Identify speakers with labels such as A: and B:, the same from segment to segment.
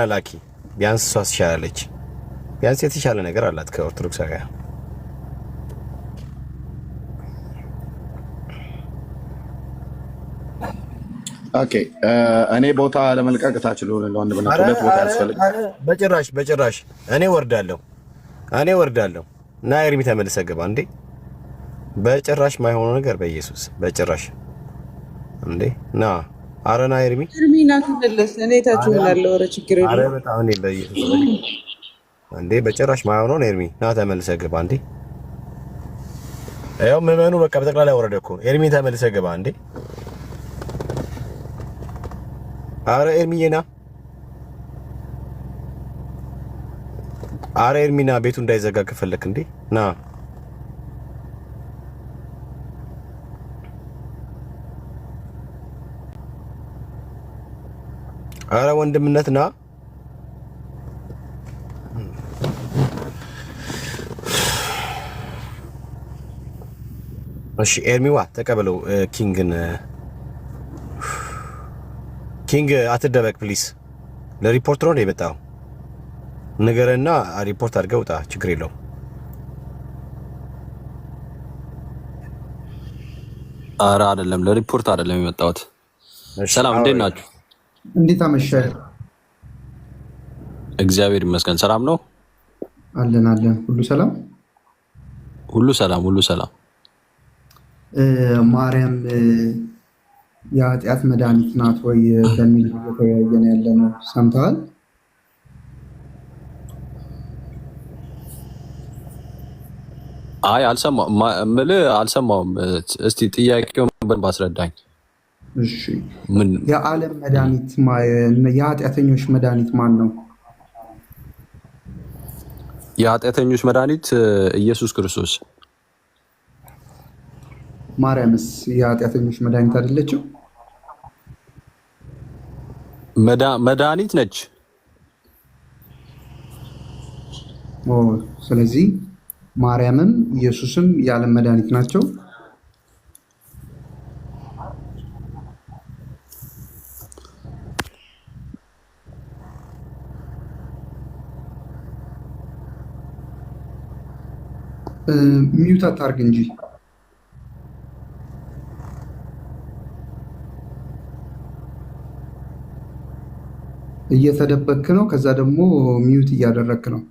A: ላኪ ቢያንስ እሷ ትሻላለች። ቢያንስ የተሻለ ነገር አላት ከኦርቶዶክሳውያን።
B: ኦኬ እኔ ቦታ ለመልቀቅ ታችሉ ለወንድምነት ሁለት ቦታ ያስፈልጋል።
A: በጭራሽ እኔ ወርዳለሁ እና ኤርሚ ተመልሰህ ግባ እንዴ። በጭራሽ ማይሆነው ነገር በኢየሱስ በጭራሽ እንዴ ና አረና ኤርሚ
C: ና ተመለስ። እኔ ታች ሆናለሁ። ኧረ ችግር የለም።
A: አረ በጣም እንዴ በኢየሱስ እንዴ በጭራሽ ማይሆነው ኤርሚ ና ተመልሰህ ግባ እንዴ። ያው ምዕመኑ በቃ በጠቅላላ ወረደ እኮ ኤርሚ ተመልሰህ ግባ እንዴ። አረ ኤርሚዬ ና አረ ኤርሚና ቤቱ እንዳይዘጋ ከፈለክ እንዴ ና አረ ወንድምነት ና እሺ ኤርሚዋ ተቀበለው ኪንግ አትደበቅ ፕሊስ ለሪፖርት ነው የመጣው ነገርና ሪፖርት አድርገው ውጣ ችግር የለው
D: አረ አይደለም ለሪፖርት አይደለም የመጣሁት ሰላም እንዴት ናችሁ
E: እንዴት አመሻህ
D: እግዚአብሔር ይመስገን ሰላም ነው
E: አለን ሁሉ ሰላም ማርያም የኃጢአት መድኃኒት ናት ወይ በሚል እየተወያየን ያለ ነው ሰምተዋል
D: አይ አልሰማሁም እስቲ ጥያቄውን በደንብ አስረዳኝ
E: እሺ የዓለም መድኃኒት የኃጢአተኞች መድኃኒት ማን ነው
D: የኃጢአተኞች መድኃኒት ኢየሱስ ክርስቶስ
E: ማርያምስ የኃጢአተኞች መድኃኒት አይደለችም
D: መድኃኒት ነች
E: ስለዚህ ማርያምም ኢየሱስም የዓለም መድኃኒት ናቸው ሚውት አታርግ እንጂ እየተደበክ ነው ከዛ ደግሞ ሚውት እያደረክ ነው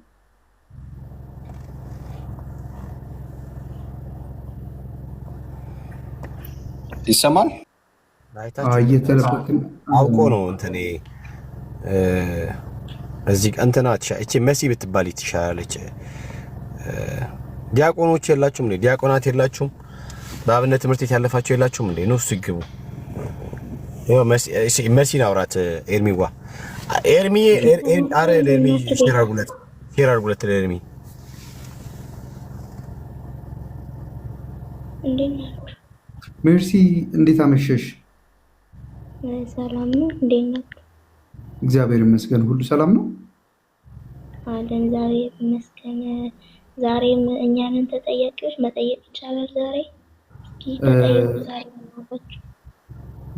D: ይሰማል
E: እየተደበክ
A: አውቆ ነው እንትኔ እዚህ እንትና እቺ መሲ ብትባል ትሻላለች ዲያቆኖች የላችሁም እንዴ ዲያቆናት የላችሁም በአብነት ትምህርት ቤት ያለፋችሁ የላችሁም እንዴ ነው ሲግቡ ይሄው መሲን አውራት ኤርሚዋ ኤርሚ አረ ኤርሚ ሼራርጉለት ኤርሚ
E: ሜርሲ እንዴት አመሸሽ
F: ሰላም ነው እንዴት ነው
E: እግዚአብሔር ይመስገን ሁሉ ሰላም ነው
F: አለን ዛሬ ይመስገን ዛሬም እኛንን ተጠያቂዎች መጠየቅ ይቻላል ዛሬ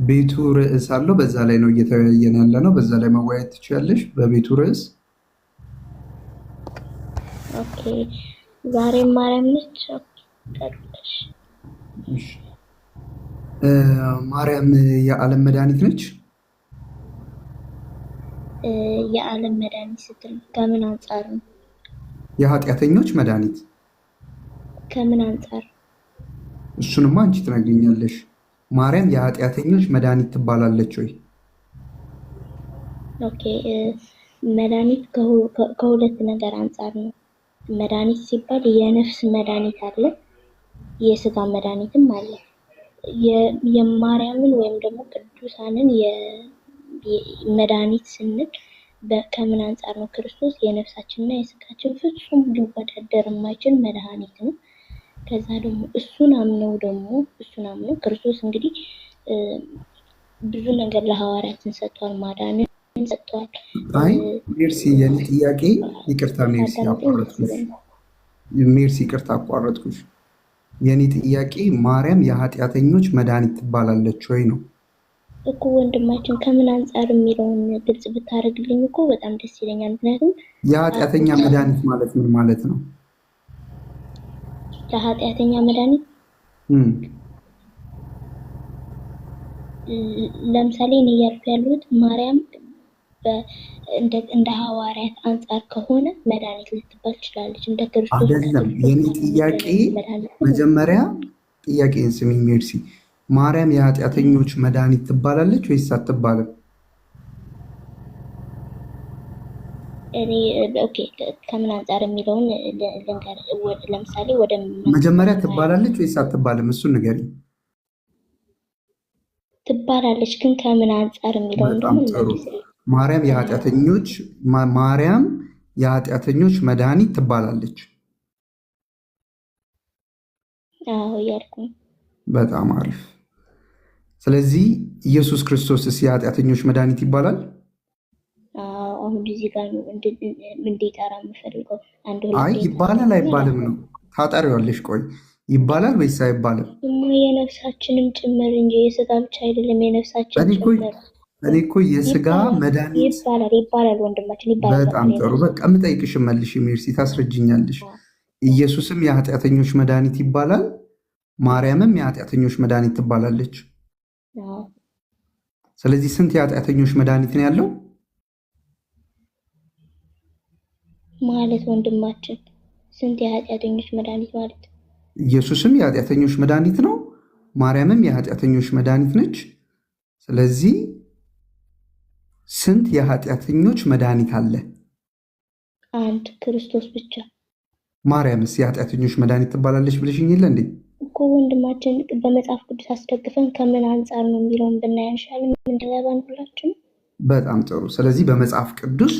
E: ቤቱ ርዕስ አለው በዛ ላይ ነው እየተወያየን ያለ ነው በዛ ላይ መወያየት ትችያለሽ በቤቱ ርዕስ
F: ኦኬ ዛሬ ማርያም ነች
E: ማርያም የዓለም መድኃኒት ነች
F: የዓለም መድኃኒት ስትል ከምን አንፃር ነው
E: የኃጢአተኞች መድኃኒት
F: ከምን አንፃር
E: እሱንማ አንቺ ትነግሪኛለሽ ማርያም የኃጢአተኞች መድኃኒት ትባላለች ወይ
F: ኦኬ መድኃኒት ከሁለት ነገር አንፃር ነው መድኃኒት ሲባል የነፍስ መድኃኒት አለ የስጋ መድኃኒትም አለ የማርያምን ወይም ደግሞ ቅዱሳንን የመድኃኒት ስንል ከምን አንፃር ነው ክርስቶስ የነፍሳችንና የስጋችን ፍጹም ሊወዳደር የማይችል መድኃኒት ነው ከዛ ደግሞ እሱን አምነው ክርስቶስ እንግዲህ ብዙ ነገር ለሐዋርያትን ሰጥቷል ማዳንን ሰጥቷል
E: አይ ሜርሲ የኔ ጥያቄ ይቅርታ ሜርሲ ይቅርታ አቋረጥኩሽ የኔ ጥያቄ ማርያም የኃጢአተኞች መድኃኒት ትባላለች ወይ ነው
F: እኮ ወንድማችን ከምን አንጻር የሚለውን ግልጽ ብታደርግልኝ እኮ በጣም ደስ ይለኛል። ምክንያቱም
E: የኃጢአተኛ መድኃኒት ማለት ምን ማለት ነው?
F: ለኃጢአተኛ መድኃኒት ለምሳሌ እኔ እያልኩ ያለሁት ማርያም እንደ ሐዋርያት አንጻር ከሆነ መድኃኒት ልትባል ትችላለች። እንደ ክርስቶስ
E: አይደለም። የኔ ጥያቄ መጀመሪያ ጥያቄን ስሚ ሜርሲ፣ ማርያም የኃጢአተኞች መድኃኒት ትባላለች ወይስ አትባልም?
F: እኔ ኦኬ ከምን አንጻር የሚለውን ልንገር። ለምሳሌ ወደ
E: መጀመሪያ ትባላለች ወይስ አትባልም? እሱን ንገሪኝ።
F: ትባላለች፣ ግን ከምን አንጻር የሚለውን ደግሞ
E: ማርያም የኃጢአተኞች መድኃኒት ትባላለች።
F: አዎ እያልኩ።
E: በጣም አሪፍ። ስለዚህ ኢየሱስ ክርስቶስስ የኃጢአተኞች መድኃኒት ይባላል?
F: አሁን እዚህ ጋር እንዲጠራ የምፈልገው
E: አይ ይባላል አይባልም ነው። ታጠሪዋለሽ። ቆይ ይባላል ወይስ አይባልም?
F: የነፍሳችንም ጭምር እንጂ የስጋ ብቻ አይደለም፣ የነፍሳችን ጭምር።
E: እኔ እኮ የስጋ መድኃኒት
F: ይባላል ወንድማችን ይባላል።
E: በጣም ጥሩ። በቃ የምጠይቅሽን መልሽ ሜርሲ፣ ታስረጅኛለሽ። ኢየሱስም የኃጢአተኞች መድኃኒት ይባላል፣ ማርያምም የኃጢአተኞች መድኃኒት ትባላለች። ስለዚህ ስንት የኃጢአተኞች መድኃኒት ነው ያለው
F: ማለት ወንድማችን? ስንት የኃጢአተኞች መድኃኒት ማለት?
E: ኢየሱስም የኃጢአተኞች መድኃኒት ነው፣ ማርያምም የኃጢአተኞች መድኃኒት ነች። ስለዚህ ስንት የኃጢአተኞች መድኃኒት አለ?
F: አንድ፣ ክርስቶስ ብቻ።
E: ማርያምስ የኃጢአተኞች መድኃኒት ትባላለች ብለሽኝ የለ እንዴ?
F: እኮ ወንድማችን በመጽሐፍ ቅዱስ አስደግፈን ከምን አንጻር ነው የሚለውን ብናያንሻል እንደገባን ሁላችን።
E: በጣም ጥሩ። ስለዚህ በመጽሐፍ ቅዱስ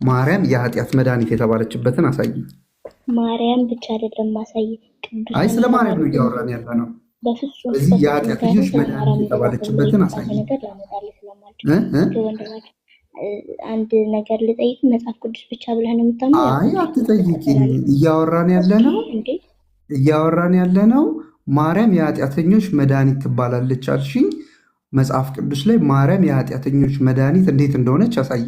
E: ማርያም የኃጢአት መድኃኒት የተባለችበትን አሳይ።
F: ማርያም ብቻ አይደለም ማሳይ፣ ቅዱስ።
E: አይ ስለ ማርያም ነው እያወራን ያለ ነው።
F: በፍጹም።
E: ስለዚህ የኃጢአተኞች መድኃኒት የተባለችበትን አሳይ።
F: አንድ ነገር ልጠይቅ፣ መጽሐፍ ቅዱስ ብቻ ብለህ ነው የምታምነው?
E: አይ አትጠይቂኝ። እያወራን ያለ ነው ማርያም የኃጢአተኞች መድኃኒት ትባላለች አልሽኝ። መጽሐፍ ቅዱስ ላይ ማርያም የኃጢአተኞች መድኃኒት እንዴት እንደሆነች አሳይ።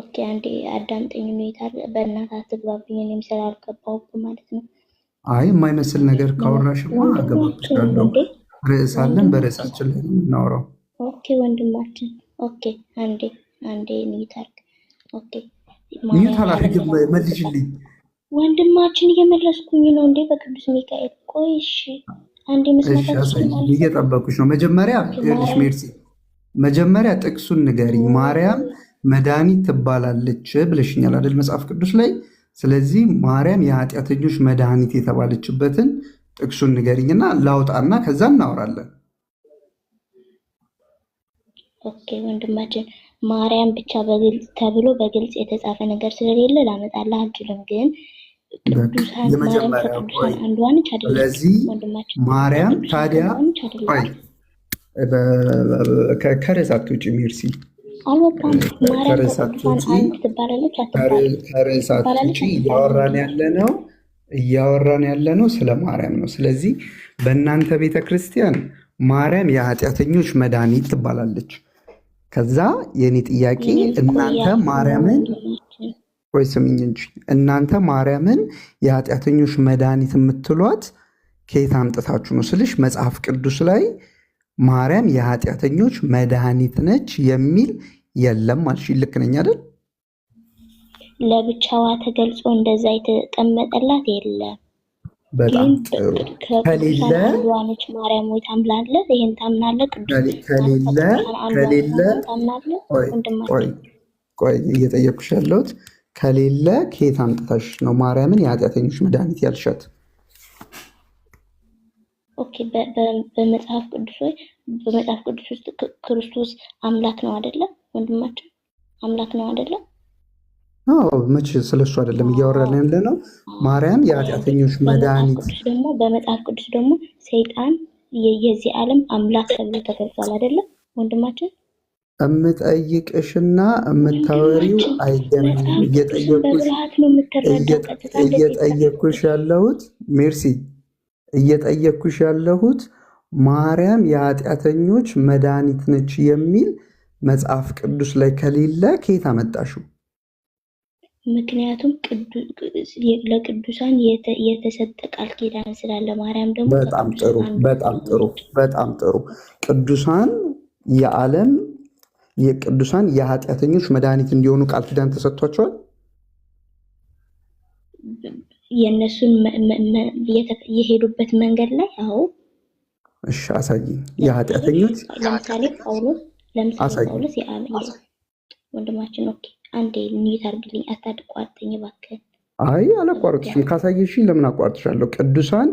F: ኦኬ አንዴ አዳምጠኝ። ሁኔታ በእናትህ አትግባብኝ፣ እኔም ስላልገባሁ ማለት ነው።
E: አይ የማይመስል ነገር ካወራሽማ አገባብሻለሁ። ርዕስ አለን፣ በርዕሳችን ላይ ነው የምናወራው።
F: ኦኬ ወንድማችን። ኦኬ አንዴ ኒውት አድርግ። ኦኬ
E: ኒውት አላደርግም፣ መልሽልኝ።
F: ወንድማችን እየመለስኩኝ ነው እንዴ በቅዱስ ሚካኤል። ቆይ እሺ አንዴ መስማታችን
E: እየጠበኩሽ ነው። መጀመሪያ ልሽ ሜርሲ፣ መጀመሪያ ጥቅሱን ንገሪኝ። ማርያም መድኃኒት ትባላለች ብለሽኛል አይደል መጽሐፍ ቅዱስ ላይ። ስለዚህ ማርያም የኃጢአተኞች መድኃኒት የተባለችበትን ጥቅሱን ንገሪኝና ላውጣና ከዛ እናወራለን።
F: ኦኬ ወንድማችን፣ ማርያም ብቻ በግልጽ ተብሎ በግልጽ የተጻፈ ነገር ስለሌለ ላመጣልህ አልችልም። ግን ቅዱሳን ማርያም ከቅዱሳን አንዷ ነች አይደል?
E: ስለዚህ ማርያም ታዲያ ከርዕሳት ውጭ ሜርሲ
F: አልወጣም። ማርያም ከቅዱሳን አንድ ትባላለች አትባልም?
E: ከርዕሳት ውጭ እያወራን ያለ ነው ስለ ማርያም ነው። ስለዚህ በእናንተ ቤተ ክርስቲያን ማርያም የኃጢአተኞች መድኃኒት ትባላለች። ከዛ የኔ ጥያቄ እናንተ ማርያምን ወይ ስምኝ እንጂ እናንተ ማርያምን የኃጢአተኞች መድኃኒት የምትሏት ከየት አምጥታችሁ ነው ስልሽ፣ መጽሐፍ ቅዱስ ላይ ማርያም የኃጢአተኞች መድኃኒት ነች የሚል የለም አልሽ። ልክ ነኝ አይደል?
F: ለብቻዋ ተገልጾ እንደዛ የተቀመጠላት የለም።
E: በጣም ጥሩ። ከሌለ
F: ነች ማርያም ወይ ታምናለህ? ይሄን ታምናለህ?
E: ቆይ እየጠየኩሽ ያለሁት ከሌለ ከየት አምጥታሽ ነው ማርያምን የኃጢአተኞች መድኃኒት ያልሻት?
F: ኦኬ በመጽሐፍ ቅዱስ ውስጥ ክርስቶስ አምላክ ነው አይደለ? ወንድማችን አምላክ ነው አይደለ?
E: አዎ መቼ ስለሱ አይደለም እያወራን ያለ ነው። ማርያም የኃጢአተኞች መድኃኒት
F: ደግሞ በመጽሐፍ ቅዱስ ደግሞ ሰይጣን የዚህ ዓለም አምላክ ተብሎ ተገልጿል አይደለ ወንድማችን?
E: እምጠይቅሽና እምታወሪው አይገናኝም። እየጠየኩሽ ያለሁት ሜርሲ፣ እየጠየኩሽ ያለሁት ማርያም የኃጢአተኞች መድኃኒት ነች የሚል መጽሐፍ ቅዱስ ላይ ከሌለ ከየት አመጣሽው?
F: ምክንያቱም ለቅዱሳን የተሰጠ ቃል ኪዳን ስላለ ማርያም ደግሞ
E: በጣም ጥሩ በጣም ጥሩ በጣም ጥሩ። ቅዱሳን የዓለም የቅዱሳን የኃጢአተኞች መድኃኒት እንዲሆኑ ቃል ኪዳን ተሰጥቷቸዋል።
F: የእነሱን የሄዱበት መንገድ ላይ አዎ።
E: እሺ አሳይኝ። የኃጢአተኞች
F: ለምሳሌ ጳውሎስ ወንድማችን ኦኬ፣ አንዴ ኒት አድርግልኝ፣ አታቋርጠኝ እባክህ።
E: አይ አላቋርጥሽም። ካሳየሽኝ ለምን አቋርጥሻለሁ? ቅዱሳን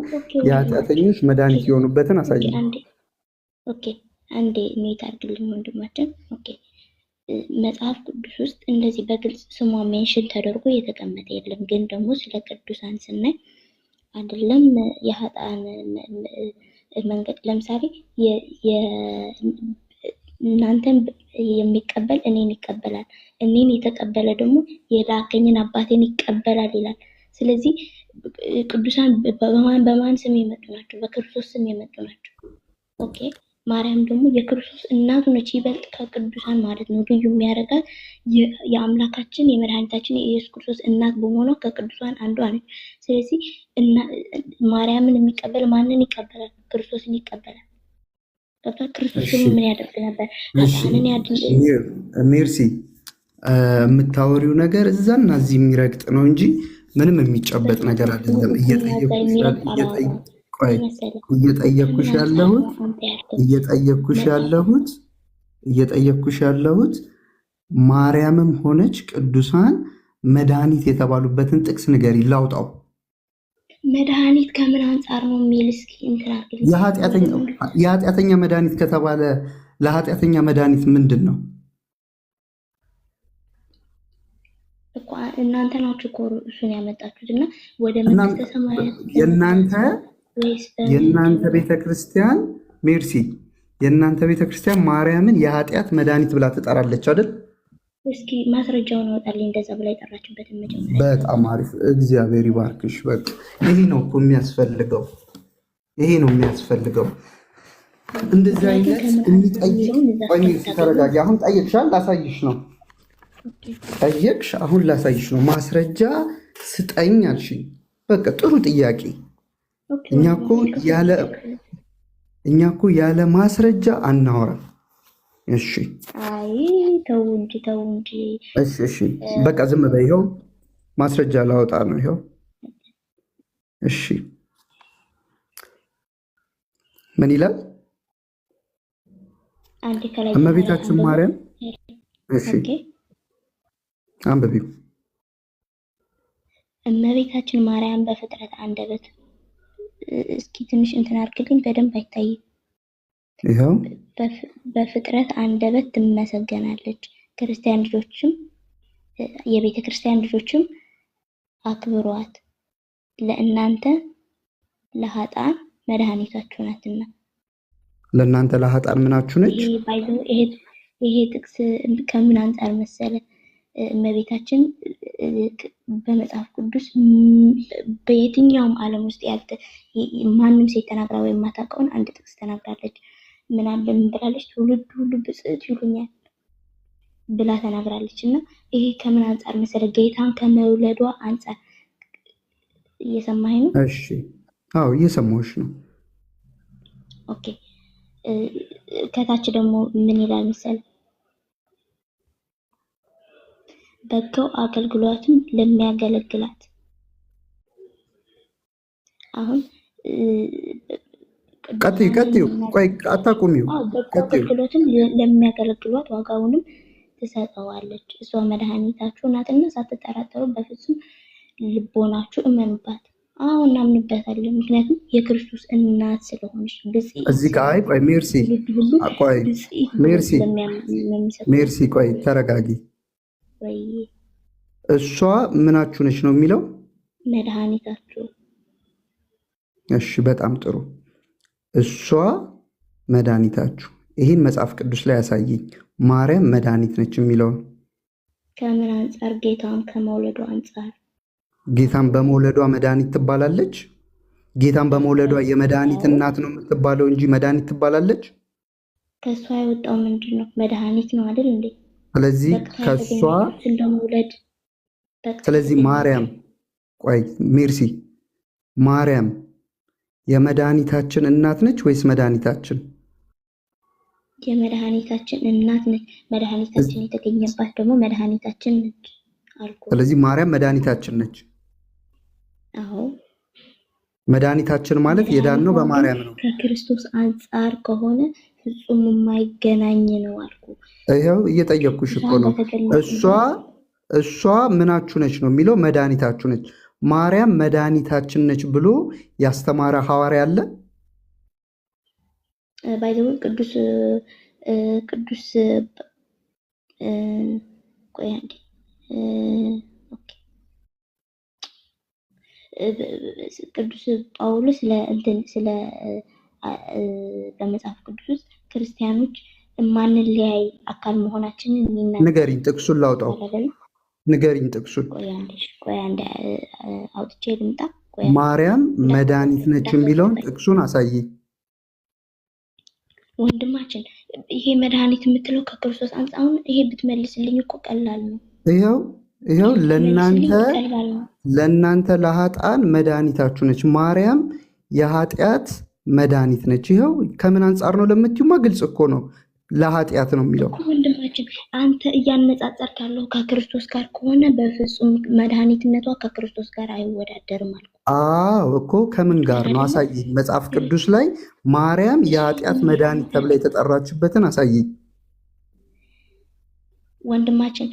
E: የኃጢአተኞች መድኃኒት የሆኑበትን አሳይኝ።
F: ኦኬ አንዴ ኒት አድርግልኝ ወንድማችን። ኦኬ መጽሐፍ ቅዱስ ውስጥ እንደዚህ በግልጽ ስሟ ሜንሽን ተደርጎ የተቀመጠ የለም። ግን ደግሞ ስለ ቅዱሳን ስናይ አይደለም የኃጥአን መንገድ ለምሳሌ እናንተን የሚቀበል እኔን ይቀበላል፣ እኔን የተቀበለ ደግሞ የላከኝን አባቴን ይቀበላል ይላል። ስለዚህ ቅዱሳን በማን ስም የመጡ ናቸው? በክርስቶስ ስም የመጡ ናቸው። ኦኬ ማርያም ደግሞ የክርስቶስ እናቱ ነች። ይበልጥ ከቅዱሳን ማለት ነው ልዩ የሚያደርጋት የአምላካችን የመድኃኒታችን የኢየሱስ ክርስቶስ እናት በመሆኗ ከቅዱሳን አንዷ ነች። ስለዚህ ማርያምን የሚቀበል ማንን ይቀበላል? ክርስቶስን ይቀበላል። ክርስቶስ ምን ያደርግ ነበር?
E: ሜርሲ የምታወሪው ነገር እዛና እዚህ የሚረግጥ ነው እንጂ ምንም የሚጨበጥ ነገር አይደለም። እየጠየኩሽ ያለሁት ማርያምም ሆነች ቅዱሳን መድኃኒት የተባሉበትን ጥቅስ ንገሪ ላውጣው።
F: መድኃኒት ከምን አንጻር ነው የሚል እስኪ
E: የኃጢአተኛ መድኃኒት ከተባለ ለኃጢአተኛ መድኃኒት ምንድን ነው
F: እኮ? እናንተ ናችሁ እኮ እሱን ያመጣችሁት እና ወደ መንግስተ ሰማያት
E: የእናንተ ቤተክርስቲያን ሜርሲ፣ የእናንተ ቤተክርስቲያን ማርያምን የኃጢአት መድኃኒት ብላ ትጠራለች አይደል?
F: እስኪ ማስረጃውን አወጣልኝ እንደዛ ብላ የጠራችበትን መጀመሪያ።
E: በጣም አሪፍ፣ እግዚአብሔር ይባርክሽ። በቃ ይሄ ነው እኮ የሚያስፈልገው፣ ይሄ ነው የሚያስፈልገው። እንደዚህ አይነት የሚጠይቅ ተረጋጊ። አሁን ጠየቅሻል፣ ላሳይሽ ነው። ጠየቅሽ፣ አሁን ላሳይሽ ነው። ማስረጃ ስጠኝ አልሽኝ። በቃ ጥሩ ጥያቄ። እኛ እኮ ያለ ማስረጃ አናወራም። እሺ
F: አይ ተው እንጂ።
E: እሺ በቃ ዝም በይ። ይኸው ማስረጃ ላወጣ ነው። ይኸው እሺ ምን ይላል? እመቤታችን ማርያም እሺ አንብቢው።
F: እመቤታችን ማርያም በፍጥረት አንደበት እስኪ ትንሽ እንትን አድርግልኝ፣ በደንብ አይታይም።
E: ይኸው
F: በፍጥረት አንደበት ትመሰገናለች። ክርስቲያን ልጆችም የቤተ ክርስቲያን ልጆችም አክብሯት፣ ለእናንተ ለኃጥአን መድኃኒታችሁ ናትና።
E: ለእናንተ ለኃጥአን ምናችሁ ነች?
F: ይሄ ጥቅስ ከምን አንጻር መሰለ? እመቤታችን በመጽሐፍ ቅዱስ በየትኛውም ዓለም ውስጥ ማንም ሴት ተናግራ ወይም የማታውቀውን አንድ ጥቅስ ተናግራለች። ምን ብላለች? ትውልድ ሁሉ ብፅዕት ይሉኛል ብላ ተናግራለች። እና ይሄ ከምን አንጻር መሰለ? ጌታን ከመውለዷ አንጻር። እየሰማኸኝ ነው?
E: እሺ አዎ እየሰማሁሽ ነው።
F: ኦኬ ከታች ደግሞ ምን ይላል መሰለ? በጎ አገልግሎትም ለሚያገለግላት። አሁን
E: ቀጥዩ ቆይ አታቁሚው።
F: በጎ አገልግሎትም ለሚያገለግሏት ዋጋውንም ትሰጠዋለች። እሷ መድኃኒታችሁ ናትና ሳትጠራጠሩ በፍጹም ልቦናችሁ እመኑባት። አዎ እናምንበታለን፣ ምክንያቱም የክርስቶስ እናት ስለሆነች።
E: እዚህ ጋር ቆይ ሜርሲ ቆይ ተረጋጊ። እሷ ምናችሁ ነች ነው የሚለው?
F: መድኃኒታችሁ።
E: እሺ በጣም ጥሩ። እሷ መድኃኒታችሁ። ይህን መጽሐፍ ቅዱስ ላይ ያሳየኝ። ማርያም መድኃኒት ነች የሚለውን
F: ከምን አንጻር? ጌታን ከመውለዷ አንጻር።
E: ጌታን በመውለዷ መድኃኒት ትባላለች። ጌታን በመውለዷ የመድኃኒት እናት ነው የምትባለው እንጂ መድኃኒት ትባላለች?
F: ከእሷ የወጣው ምንድን ነው? መድኃኒት ነው አይደል እንዴ?
E: ስለዚህ ከእሷ ስለዚህ ማርያም ቆይ ሜርሲ ማርያም የመድኃኒታችን እናት ነች ወይስ መድኃኒታችን?
F: የመድኃኒታችን እናት ነች። መድኃኒታችን የተገኘባት ደግሞ መድኃኒታችን ነች አልኩ።
E: ስለዚህ ማርያም መድኃኒታችን ነች።
F: አዎ
E: መድኃኒታችን ማለት የዳነው በማርያም ነው።
F: ከክርስቶስ አንጻር ከሆነ ፍጹም የማይገናኝ ነው አልኩ።
E: ይኸው እየጠየቅኩሽ እኮ ነው። እሷ ምናችሁ ነች ነው የሚለው፣ መድኃኒታችሁ ነች። ማርያም መድኃኒታችን ነች ብሎ ያስተማረ ሐዋርያ አለ?
F: ባይዘው ቅዱስ ቆይ አንዴ ቅዱስ ጳውሎስ ስለ በመጽሐፍ ቅዱስ ውስጥ ክርስቲያኖች ማንለያይ አካል መሆናችንን
E: ንገሪኝ፣ ጥቅሱን ላውጣው። ንገሪኝ ጥቅሱን።
F: ቆይ አንዴ አውጥቼ ልምጣ።
E: ማርያም መድኃኒት ነች የሚለውን ጥቅሱን አሳየኝ።
F: ወንድማችን ይሄ መድኃኒት የምትለው ከክርስቶስ አንጻር ይሄ ብትመልስልኝ እኮ ቀላል ነው።
E: ይኸው ለእናንተ ለኃጥአን መድኃኒታችሁ ነች። ማርያም የኃጢአት መድኃኒት ነች። ይኸው ከምን አንጻር ነው ለምትዩማ ግልጽ እኮ ነው። ለኃጢአት ነው የሚለው
F: ወንድማችን። አንተ እያነጻጸርክ ያለው ከክርስቶስ ጋር ከሆነ በፍጹም መድኃኒትነቷ ከክርስቶስ ጋር አይወዳደርም አልኩ።
E: እኮ ከምን ጋር ነው አሳየኝ። መጽሐፍ ቅዱስ ላይ ማርያም የኃጢአት መድኃኒት ተብላ የተጠራችበትን አሳየኝ
F: ወንድማችን።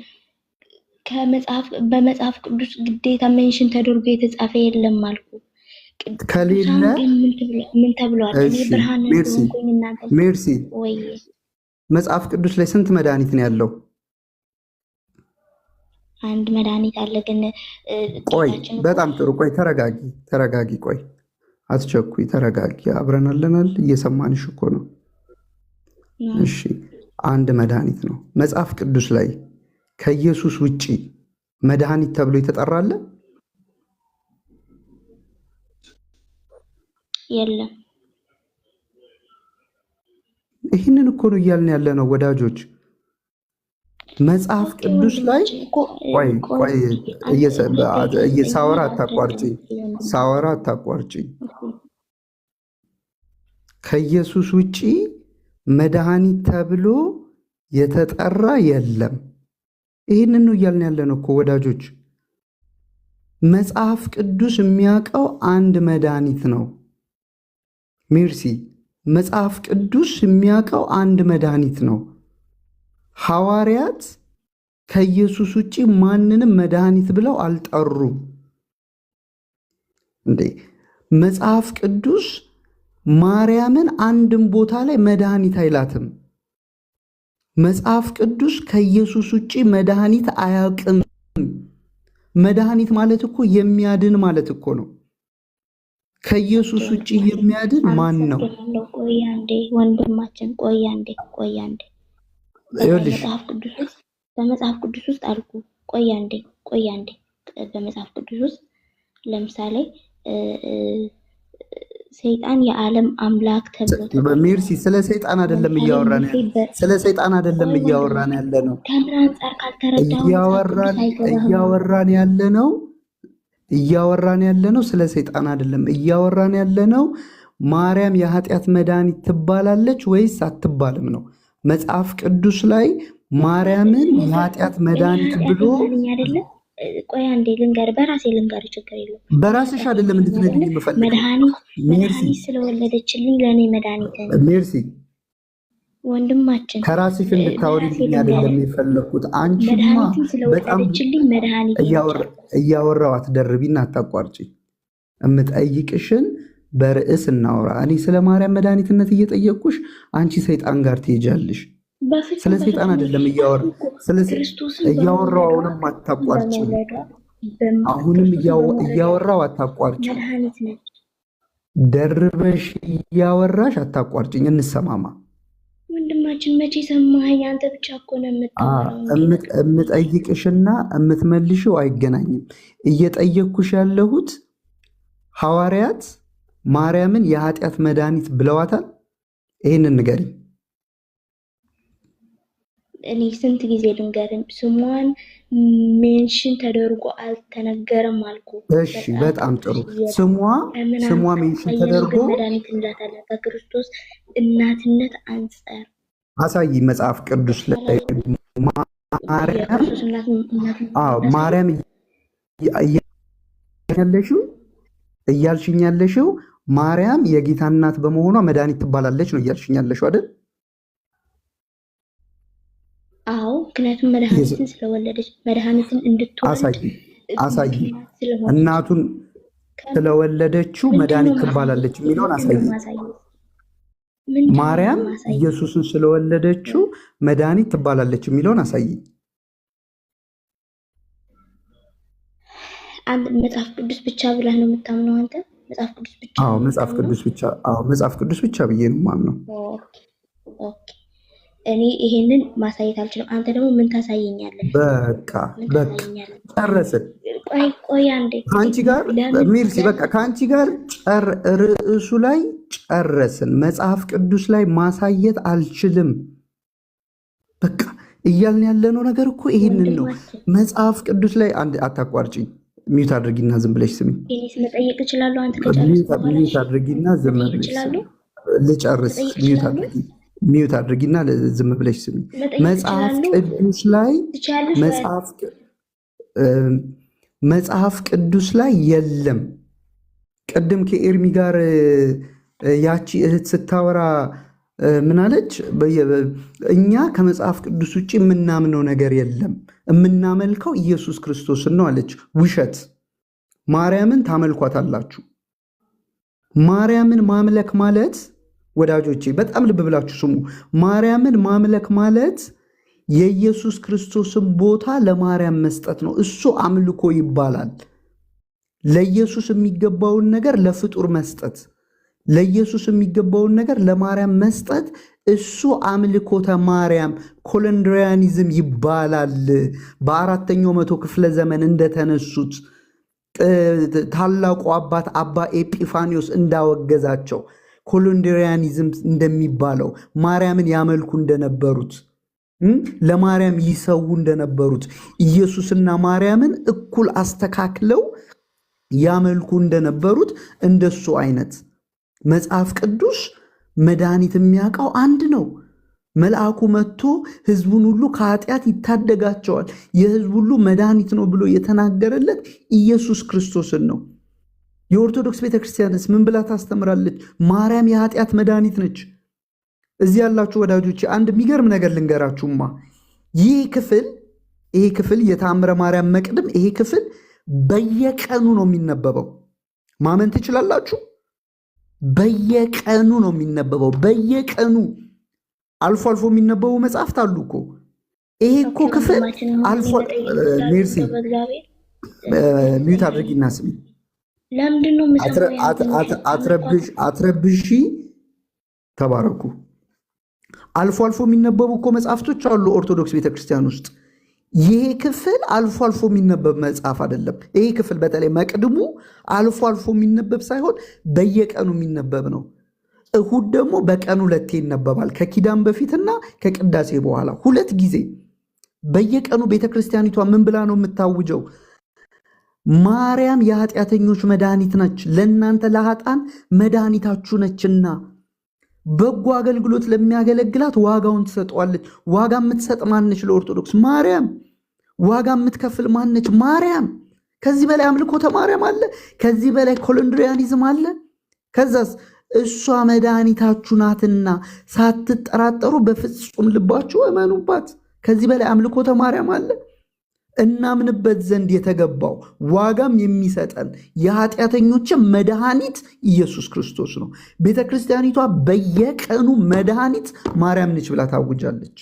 F: በመጽሐፍ ቅዱስ ግዴታ ሜንሽን ተደርጎ የተጻፈ የለም አልኩ።
E: ከሌለ
F: ምን ተብሏል? ብርሃን
E: ሜርሲ
F: ወይ
E: መጽሐፍ ቅዱስ ላይ ስንት መድኃኒት ነው ያለው?
F: አንድ መድኃኒት አለ። ግን
E: ቆይ በጣም ጥሩ ቆይ ተረጋጊ ቆይ አትቸኩይ ተረጋጊ። አብረን አለናል እየሰማንሽ እኮ ነው። እሺ አንድ መድኃኒት ነው። መጽሐፍ ቅዱስ ላይ ከኢየሱስ ውጪ መድኃኒት ተብሎ የተጠራለ
F: የለም።
E: ይህንን እኮ ነው እያልን ያለ ነው ወዳጆች። መጽሐፍ ቅዱስ ላይ ሳወራ አታቋርጪኝ። ከኢየሱስ ውጪ መድኃኒት ተብሎ የተጠራ የለም። ይህንን ነው እያልን ያለ ነው እኮ ወዳጆች። መጽሐፍ ቅዱስ የሚያውቀው አንድ መድኃኒት ነው። ሜርሲ መጽሐፍ ቅዱስ የሚያውቀው አንድ መድኃኒት ነው። ሐዋርያት ከኢየሱስ ውጪ ማንንም መድኃኒት ብለው አልጠሩም እንዴ። መጽሐፍ ቅዱስ ማርያምን አንድም ቦታ ላይ መድኃኒት አይላትም። መጽሐፍ ቅዱስ ከኢየሱስ ውጪ መድኃኒት አያውቅም። መድኃኒት ማለት እኮ የሚያድን ማለት እኮ ነው። ከኢየሱስ ውጪ የሚያድን ማን ነው?
F: ወንድማችን ቆይ አንዴ በመጽሐፍ ቅዱስ ውስጥ አልኩ። ቆይ አንዴ በመጽሐፍ ቅዱስ ውስጥ ለምሳሌ ሰይጣን የዓለም አምላክ ተብሎ
E: በሜርሲ ስለ ሰይጣን አይደለም እያወራን ያለ ነው።
F: ከምን አንጻር ካልተረዳው
E: እያወራን ያለ ነው ስለ ሰይጣን አይደለም እያወራን ያለ ነው። ማርያም የኃጢአት መድኃኒት ትባላለች ወይስ አትባልም ነው። መጽሐፍ ቅዱስ ላይ ማርያምን የኃጢአት መድኃኒት ብሎ
F: ቆይ አንዴ በራሴ ልንገር፣ ችግር የለውም።
E: በራስሽ አይደለም እንድትነግሪኝ የምፈልገው
F: መድኃኒት ስለወለደችልኝ ለእኔ መድኃኒት ነው።
E: ሜርሲ
F: ወንድማችን
E: ከራስሽ እንድታወሪልኝ አይደለም የፈለኩት። አንቺማ በጣም እያወራው አትደርቢና አታቋርጪ። እምጠይቅሽን በርዕስ እናወራ። እኔ ስለ ማርያም መድኃኒትነት እየጠየቅኩሽ አንቺ ሰይጣን ጋር ትሄጃለሽ። ስለ ሰይጣን አይደለም እያወራው። አሁንም አታቋርጪ። ደርበሽ እያወራሽ አታቋርጭኝ። እንሰማማ
F: ወንድማችን። መቼ ሰማኸኝ? አንተ ብቻ እኮ ነው
E: የምጠይቅሽና የምትመልሽው አይገናኝም። እየጠየቅኩሽ ያለሁት ሐዋርያት ማርያምን የኃጢአት መድኃኒት ብለዋታል? ይህንን ንገሪ።
F: እኔ ስንት ጊዜ ልንገርም? ስሟን ሜንሽን ተደርጎ አልተነገረም አልኩ።
E: እሺ በጣም ጥሩ። ስሟ ሜንሽን ተደርጎ
F: መድኃኒት እንዳታለ ከክርስቶስ እናትነት አንጻር
E: አሳይ መጽሐፍ ቅዱስ ላይ ማርያም እያልሽኝ ያለሽው ማርያም የጌታ እናት በመሆኗ መድኃኒት ትባላለች ነው እያልሽኝ ያለሽው አይደል?
F: አዎ፣ ምክንያቱም መድኃኒትን ስለወለደች መድኃኒትን እንድትወልድ
E: አሳይ። እናቱን ስለወለደችው መድኃኒት ትባላለች የሚለውን አሳይ። ማርያም ኢየሱስን ስለወለደችው መድኃኒት ትባላለች የሚለውን አሳይ።
F: አንድ መጽሐፍ ቅዱስ ብቻ ብለህ ነው የምታምነው አንተ? መጽሐፍ ቅዱስ ብቻ?
E: አዎ መጽሐፍ ቅዱስ ብቻ። አዎ መጽሐፍ ቅዱስ ብቻ ብዬ ነው የማምነው።
F: ኦኬ እኔ ይሄንን ማሳየት አልችልም። አንተ ደግሞ ምን ታሳየኛለህ?
E: በቃ ጨረስን።
F: ቆይ አንዴ
E: ከአንቺ ጋር ሚርሲ፣ በቃ ከአንቺ ጋር ርዕሱ ላይ ጨረስን። መጽሐፍ ቅዱስ ላይ ማሳየት አልችልም። በቃ እያልን ያለነው ነገር እኮ ይሄንን ነው። መጽሐፍ ቅዱስ ላይ አታቋርጭኝ። ሚዩት አድርጊና ዝም ብለሽ ስሚ።
F: መጠየቅ እችላለሁ? አንተ ከጨረስክ
E: ሚዩት አድርጊና ዝም ብለሽ ልጨርስ። ሚዩት አድርጊና ዝም ብለሽ ስሚ። መጽሐፍ ቅዱስ ላይ የለም። ቅድም ከኤርሚ ጋር ያቺ እህት ስታወራ ምን አለች? እኛ ከመጽሐፍ ቅዱስ ውጭ የምናምነው ነገር የለም፣ የምናመልከው ኢየሱስ ክርስቶስን ነው አለች። ውሸት። ማርያምን ታመልኳታላችሁ። ማርያምን ማምለክ ማለት ወዳጆቼ በጣም ልብ ብላችሁ ስሙ። ማርያምን ማምለክ ማለት የኢየሱስ ክርስቶስን ቦታ ለማርያም መስጠት ነው። እሱ አምልኮ ይባላል። ለኢየሱስ የሚገባውን ነገር ለፍጡር መስጠት፣ ለኢየሱስ የሚገባውን ነገር ለማርያም መስጠት፣ እሱ አምልኮተ ማርያም ኮሎንድሪያኒዝም ይባላል። በ4ኛው መቶ ክፍለ ዘመን እንደተነሱት ታላቁ አባት አባ ኤጲፋኒዮስ እንዳወገዛቸው ኮሎንድሪያኒዝም እንደሚባለው ማርያምን ያመልኩ እንደነበሩት ለማርያም ይሰዉ እንደነበሩት ኢየሱስና ማርያምን እኩል አስተካክለው ያመልኩ እንደነበሩት እንደሱ አይነት መጽሐፍ ቅዱስ መድኃኒት የሚያውቀው አንድ ነው። መልአኩ መጥቶ ህዝቡን ሁሉ ከኃጢአት ይታደጋቸዋል፣ የህዝብ ሁሉ መድኃኒት ነው ብሎ የተናገረለት ኢየሱስ ክርስቶስን ነው። የኦርቶዶክስ ቤተክርስቲያንስ ምን ብላ ታስተምራለች? ማርያም የኃጢአት መድኃኒት ነች። እዚህ ያላችሁ ወዳጆች አንድ የሚገርም ነገር ልንገራችሁማ። ይሄ ክፍል የተአምረ ማርያም መቅድም፣ ይሄ ክፍል በየቀኑ ነው የሚነበበው። ማመን ትችላላችሁ? በየቀኑ ነው የሚነበበው። በየቀኑ አልፎ አልፎ የሚነበቡ መጽሐፍት አሉ እኮ። ይሄ እኮ ክፍል አልፎ ሜርሲ ሚዩት አድርጊና ስሚ። አትረብሺ። ተባረኩ። አልፎ አልፎ የሚነበቡ እኮ መጽሐፍቶች አሉ ኦርቶዶክስ ቤተክርስቲያን ውስጥ። ይሄ ክፍል አልፎ አልፎ የሚነበብ መጽሐፍ አይደለም። ይሄ ክፍል በተለይ መቅድሙ አልፎ አልፎ የሚነበብ ሳይሆን በየቀኑ የሚነበብ ነው። እሁድ ደግሞ በቀን 2 ይነበባል፣ ከኪዳን በፊትና ከቅዳሴ በኋላ 2 ጊዜ በየቀኑ። ቤተክርስቲያኒቷ ምን ብላ ነው የምታውጀው? ማርያም የኃጢአተኞች መድኃኒት ነች፣ ለእናንተ ለኃጥአን መድኃኒታችሁ ነችና በጎ አገልግሎት ለሚያገለግላት ዋጋውን ትሰጠዋለች። ዋጋ የምትሰጥ ማነች? ለኦርቶዶክስ ማርያም። ዋጋ የምትከፍል ማነች? ማርያም። ከዚህ በላይ አምልኮተ ማርያም አለ? ከዚህ በላይ ኮሎንድሪያኒዝም አለ? ከዛስ እሷ መድኃኒታችሁ ናትና ሳትጠራጠሩ በፍጹም ልባችሁ እመኑባት። ከዚህ በላይ አምልኮተ ማርያም አለ? እናምንበት ዘንድ የተገባው ዋጋም የሚሰጠን የኃጢአተኞችን መድኃኒት ኢየሱስ ክርስቶስ ነው። ቤተ ክርስቲያኒቷ በየቀኑ መድኃኒት ማርያም ነች ብላ ታውጃለች።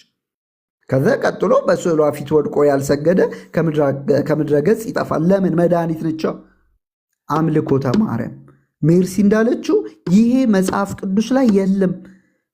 E: ከዛ ቀጥሎ በስዕሏ ፊት ወድቆ ያልሰገደ ከምድረ ገጽ ይጠፋል። ለምን? መድኃኒት ነች። አምልኮተ ማርያም። ሜርሲ እንዳለችው ይሄ መጽሐፍ ቅዱስ ላይ የለም።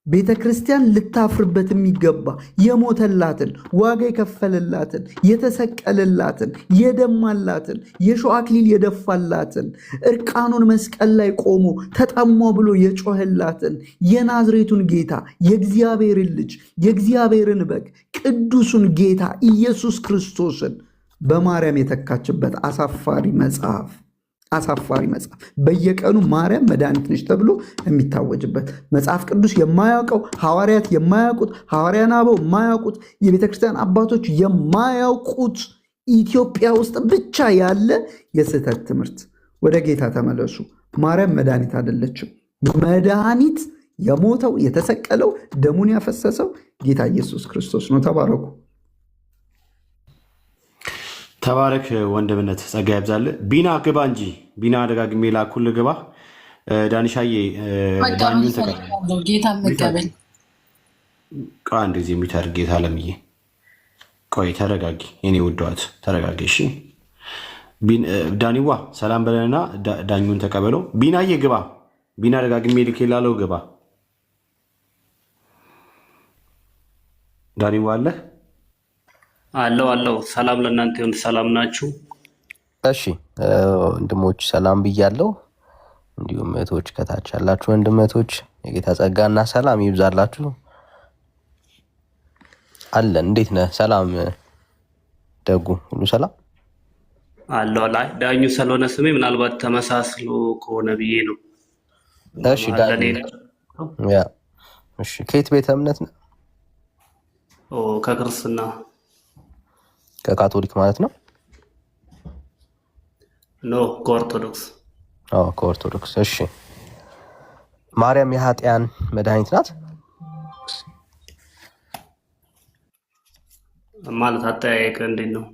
E: ቤተ ክርስቲያን ልታፍርበት የሚገባ የሞተላትን ዋጋ የከፈለላትን የተሰቀለላትን የደማላትን የሾህ አክሊል የደፋላትን እርቃኑን መስቀል ላይ ቆሞ ተጠማሁ ብሎ የጮኸላትን የናዝሬቱን ጌታ የእግዚአብሔርን ልጅ የእግዚአብሔርን በግ ቅዱሱን ጌታ ኢየሱስ ክርስቶስን በማርያም የተካችበት አሳፋሪ መጽሐፍ በየቀኑ ማርያም መድኃኒት ነች ተብሎ የሚታወጅበት መጽሐፍ ቅዱስ የማያውቀው ሐዋርያት የማያውቁት ሐዋርያን አበው የማያውቁት የቤተ ክርስቲያን አባቶች የማያውቁት ኢትዮጵያ ውስጥ ብቻ ያለ የስህተት ትምህርት። ወደ ጌታ ተመለሱ። ማርያም መድኃኒት አይደለችም። መድኃኒት የሞተው የተሰቀለው ደሙን ያፈሰሰው ጌታ ኢየሱስ ክርስቶስ ነው። ተባረኩ።
A: ተባረክ ወንድምነት ጸጋ ያብዛል። ቢና ግባ እንጂ ቢና ደጋግሜ ላኩል ግባ። ዳንሻዬ ዳኙን
G: ጌታ መቀበል
A: አንድ ጊዜ የሚታር ጌታ አለምዬ ቆይ ተረጋጊ፣ የኔ ውደዋት ተረጋጊ። እሺ ዳኒዋ ሰላም በለንና ዳኙን ተቀበለው። ቢናዬ ግባ። ቢና ደጋግሜ ልክ ላለው ግባ። ዳኒዋ አለ
H: አለው ሰላም ለእናንተ ይሁን። ሰላም ናችሁ?
D: እሺ ወንድሞች ሰላም ብያለሁ። እንዲሁም እህቶች ከታች ያላችሁ ወንድሞች የጌታ ጸጋና ሰላም ይብዛላችሁ። አለን። እንዴት ነህ? ሰላም ደጉ ሁሉ ሰላም
H: አለው። ላይ ዳኙ ስለሆነ ስሜ ምናልባት ተመሳስሎ ከሆነ ብዬ ነው።
D: እሺ ዳኙ ያ እሺ። ከየት ቤተ እምነት ነህ?
H: ከክርስትና
D: ከካቶሊክ ማለት ነው?
H: ኖ ከኦርቶዶክስ።
D: ከኦርቶዶክስ። እሺ ማርያም የኃጢያን መድኃኒት ናት
H: ማለት አጠያየቅ እንዴት ነው?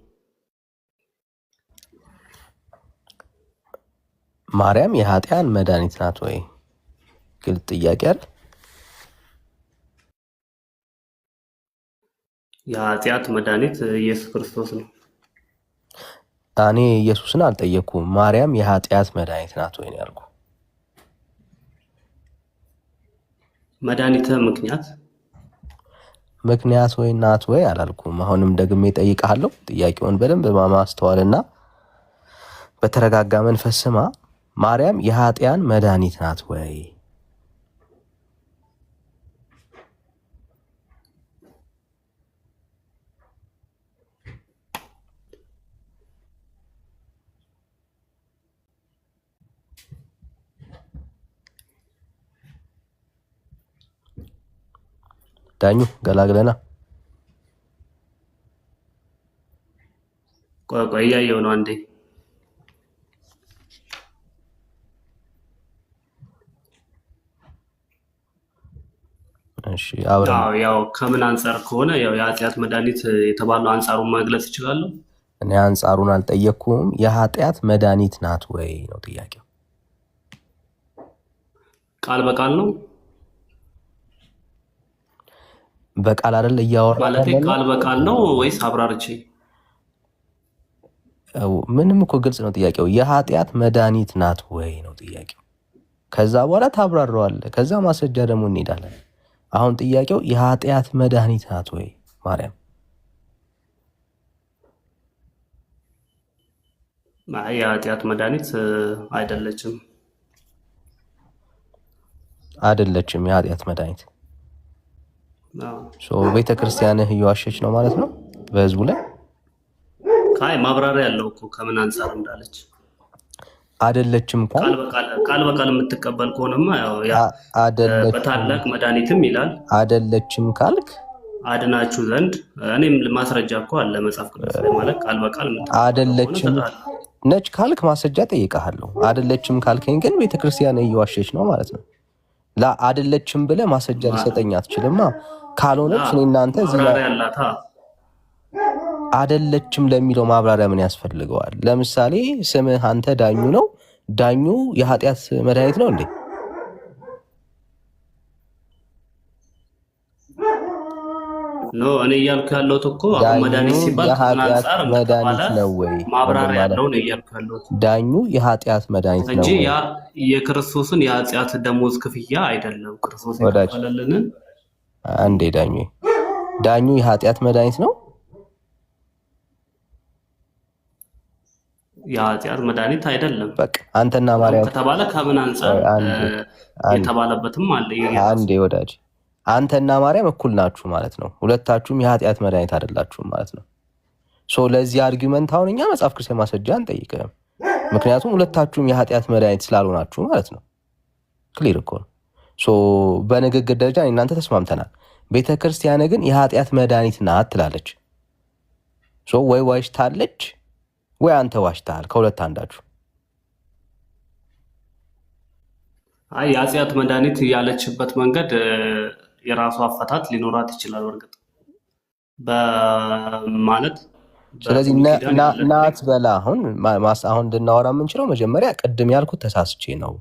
D: ማርያም የኃጢያን መድኃኒት ናት ወይ? ግልጽ ጥያቄ አይደል?
H: የኃጢአት መድኃኒት ኢየሱስ ክርስቶስ ነው።
D: እኔ ኢየሱስን አልጠየኩም። ማርያም የኃጢአት መድኃኒት ናት ወይ ነው ያልኩ።
H: መድኃኒት
D: ምክንያት ወይ ናት ወይ አላልኩም። አሁንም ደግሜ እጠይቅሃለሁ። ጥያቄውን በደንብ በማስተዋልና በተረጋጋ መንፈስ ስማ። ማርያም የኃጢያን መድኃኒት ናት ወይ? ዳኙ ገላግለና።
H: ቆይ እያየሁ ነው አንዴ።
D: እሺ አብረን
H: ያው ከምን አንጻር ከሆነ ያው የኃጢአት መድኃኒት የተባለው አንጻሩን መግለጽ እችላለሁ።
D: እኔ አንጻሩን አልጠየቅኩም። የኃጢአት መድኃኒት ናት ወይ ነው ጥያቄው።
H: ቃል በቃል ነው
D: በቃል አይደል እያወራ
H: ማለት ቃል በቃል ነው ወይስ አብራርቼ?
D: ምንም እኮ ግልጽ ነው ጥያቄው። የኃጢአት መድኃኒት ናት ወይ ነው ጥያቄው። ከዛ በኋላ ታብራራዋለህ። ከዛ ማስረጃ ደግሞ እንሄዳለን። አሁን ጥያቄው የኃጢአት መድኃኒት ናት ወይ ማርያም?
H: የኃጢአት መድኃኒት አይደለችም።
D: የኃጢአት መድኃኒት ቤተ ክርስቲያንህ እየዋሸች ነው ማለት ነው በህዝቡ ላይ።
H: ማብራሪያ ያለው እኮ ከምን አንጻር እንዳለች
D: አይደለችም።
H: ቃል በቃል የምትቀበል ከሆነማ በታላቅ መድኃኒትም ይላል።
D: አይደለችም ካልክ
H: አድናችሁ ዘንድ እኔም ማስረጃ እኮ አለ መጽሐፍ ቅዱስ ላይ ማለት ቃል በቃል
D: አይደለችም ነች ካልክ ማስረጃ ጠይቀሃለሁ። አይደለችም ካልከኝ ግን ቤተክርስቲያን እየዋሸች ነው ማለት ነው። አይደለችም ብለህ ማስረጃ ሊሰጠኝ አትችልማ። ካልሆነች እኔ እናንተ እዚህ ላይ አይደለችም ለሚለው ማብራሪያ ምን ያስፈልገዋል? ለምሳሌ ስምህ አንተ ዳኙ ነው። ዳኙ የኃጢአት መድኃኒት ነው እንዴ?
H: ኖ እኔ እያልኩ ያለሁት እኮ አሁን
D: ዳኙ
H: መድኃኒት ሲባል ከምን
D: የኃጢአት
H: አንጻር እንደተባለ
D: መድኃኒት ነው ወይ?
H: ማብራሪያ ያለው ነው እያልኩ ያለሁት
D: ዳኙ የኃጢአት መድኃኒት ነው
H: እንጂ
D: ወይ?
H: ያ የክርስቶስን የኃጢአት ደሞዝ ክፍያ አይደለም። ክርስቶስ
D: ወዳጅ
H: የከፈለልንን
D: አንዴ ዳኙ የኃጢአት መድኃኒት ነው።
H: የኃጢአት መድኃኒት አይደለም።
D: በቃ አንተና ማርያም
H: ከተባለ ከምን አንጻር የተባለበትም አለ።
D: አንዴ ወዳጅ አንተና ማርያም እኩል ናችሁ ማለት ነው። ሁለታችሁም የኃጢአት መድኃኒት አይደላችሁም ማለት ነው። ለዚህ አርጊመንት አሁን እኛ መጽሐፍ ቅዱስ ማስረጃ አንጠይቅም። ምክንያቱም ሁለታችሁም የኃጢአት መድኃኒት ስላልሆናችሁ ማለት ነው። ክሊር እኮ ነው። በንግግር ደረጃ እናንተ ተስማምተናል። ቤተ ክርስቲያን ግን የኃጢአት መድኃኒት ናት ትላለች። ወይ ዋሽታለች ወይ አንተ ዋሽተሃል። ከሁለት አንዳችሁ።
H: አይ የኃጢአት መድኃኒት ያለችበት መንገድ የራሱ አፈታት ሊኖራት ይችላል። እርግጥ በማለት
D: ስለዚህ ናት በላ አሁን እንድናወራ የምንችለው መጀመሪያ ቅድም ያልኩት ተሳስቼ ነው።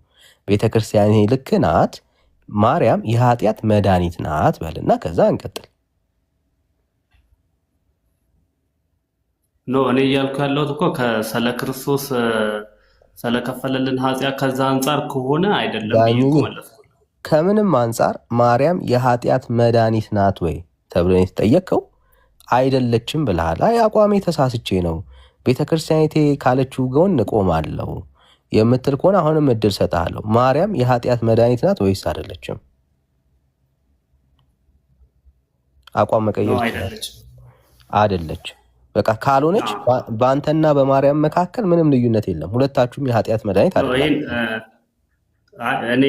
D: ቤተክርስቲያን ይሄ ልክ ናት፣ ማርያም የኃጢአት መድኃኒት ናት በልና ከዛ እንቀጥል።
H: ኖ እኔ እያልኩ ያለሁት እኮ ስለ ክርስቶስ ስለከፈለልን ኃጢአት ከዛ አንጻር ከሆነ አይደለም ማለት ነው።
D: ከምንም አንጻር ማርያም የኃጢአት መድኃኒት ናት ወይ ተብሎ የተጠየቀው አይደለችም ብለሃል። አይ አቋሜ ተሳስቼ ነው፣ ቤተክርስቲያኒቴ ካለችው ጎን እቆማለሁ የምትል ከሆነ አሁንም እድል ሰጥሃለሁ። ማርያም የኃጢአት መድኃኒት ናት ወይስ አይደለችም? አቋም መቀየር አይደለችም። በቃ ካልሆነች በአንተና በማርያም መካከል ምንም ልዩነት የለም። ሁለታችሁም የኃጢአት መድኃኒት አይደለም።
H: እኔ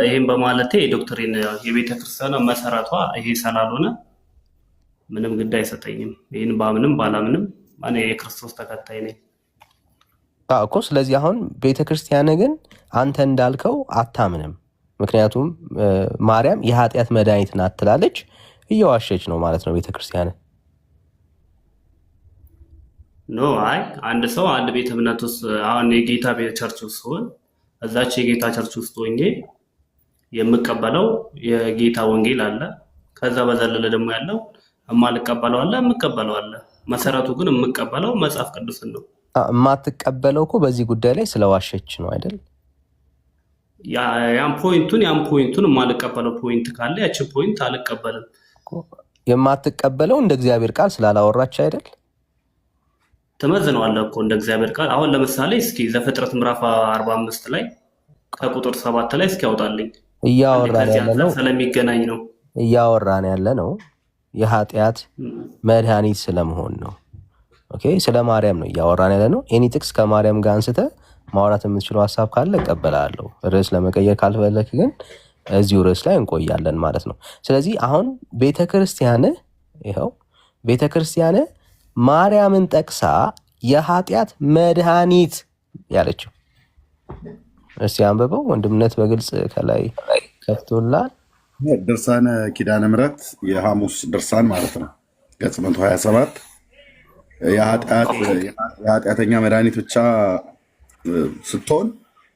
H: ይሄን በማለቴ ዶክትሪን የቤተክርስቲያን መሰረቷ ይሄ ስላልሆነ ምንም ግድ አይሰጠኝም። ይህን ባምንም ባላምንም እኔ የክርስቶስ ተከታይ ነኝ
D: እኮ። ስለዚህ አሁን ቤተክርስቲያን ግን አንተ እንዳልከው አታምንም። ምክንያቱም ማርያም የኃጢአት መድኃኒት ናት ትላለች። እየዋሸች ነው ማለት ነው ቤተክርስቲያን።
H: ኖ አይ አንድ ሰው አንድ ቤተ እምነት ውስጥ አሁን የጌታ ቤተ ቸርች ውስጥ ሆን እዛች የጌታ ቸርች ውስጥ ሆኜ የምቀበለው የጌታ ወንጌል አለ። ከዛ በዘለለ ደግሞ ያለው የማልቀበለው አለ፣ የምቀበለው አለ። መሰረቱ ግን የምቀበለው መጽሐፍ ቅዱስን ነው።
D: የማትቀበለው እኮ በዚህ ጉዳይ ላይ ስለዋሸች ነው አይደል?
H: ያን ፖይንቱን የማልቀበለው ፖይንት ካለ ያችን ፖይንት አልቀበልም።
D: የማትቀበለው እንደ እግዚአብሔር ቃል ስላላወራች አይደል?
H: ትመዝነዋለህ እኮ እንደ እግዚአብሔር ቃል። አሁን ለምሳሌ እስኪ ዘፍጥረት ምዕራፍ 45 ላይ ከቁጥር 7 ላይ እስኪ ያውጣልኝ። ስለሚገናኝ ነው
D: እያወራን ያለ ነው። የኃጢአት መድኃኒት ስለመሆን ነው። ኦኬ፣ ስለ ማርያም ነው እያወራን ያለ ነው። ኤኒ ጥቅስ ከማርያም ጋር አንስተህ ማውራት የምትችለው ሀሳብ ካለ እቀበላለሁ። ርዕስ ለመቀየር ካልፈለክ ግን እዚሁ ርዕስ ላይ እንቆያለን ማለት ነው። ስለዚህ አሁን ቤተክርስቲያን ማርያምን ጠቅሳ የኃጢአት መድኃኒት ያለችው እስቲ አንብበው። ወንድምነት በግልጽ ከላይ ከፍቶላል።
B: ድርሳነ ኪዳነ ምሕረት የሐሙስ ድርሳን ማለት ነው። ገጽ 127 የኃጢአተኛ መድኃኒት ብቻ ስትሆን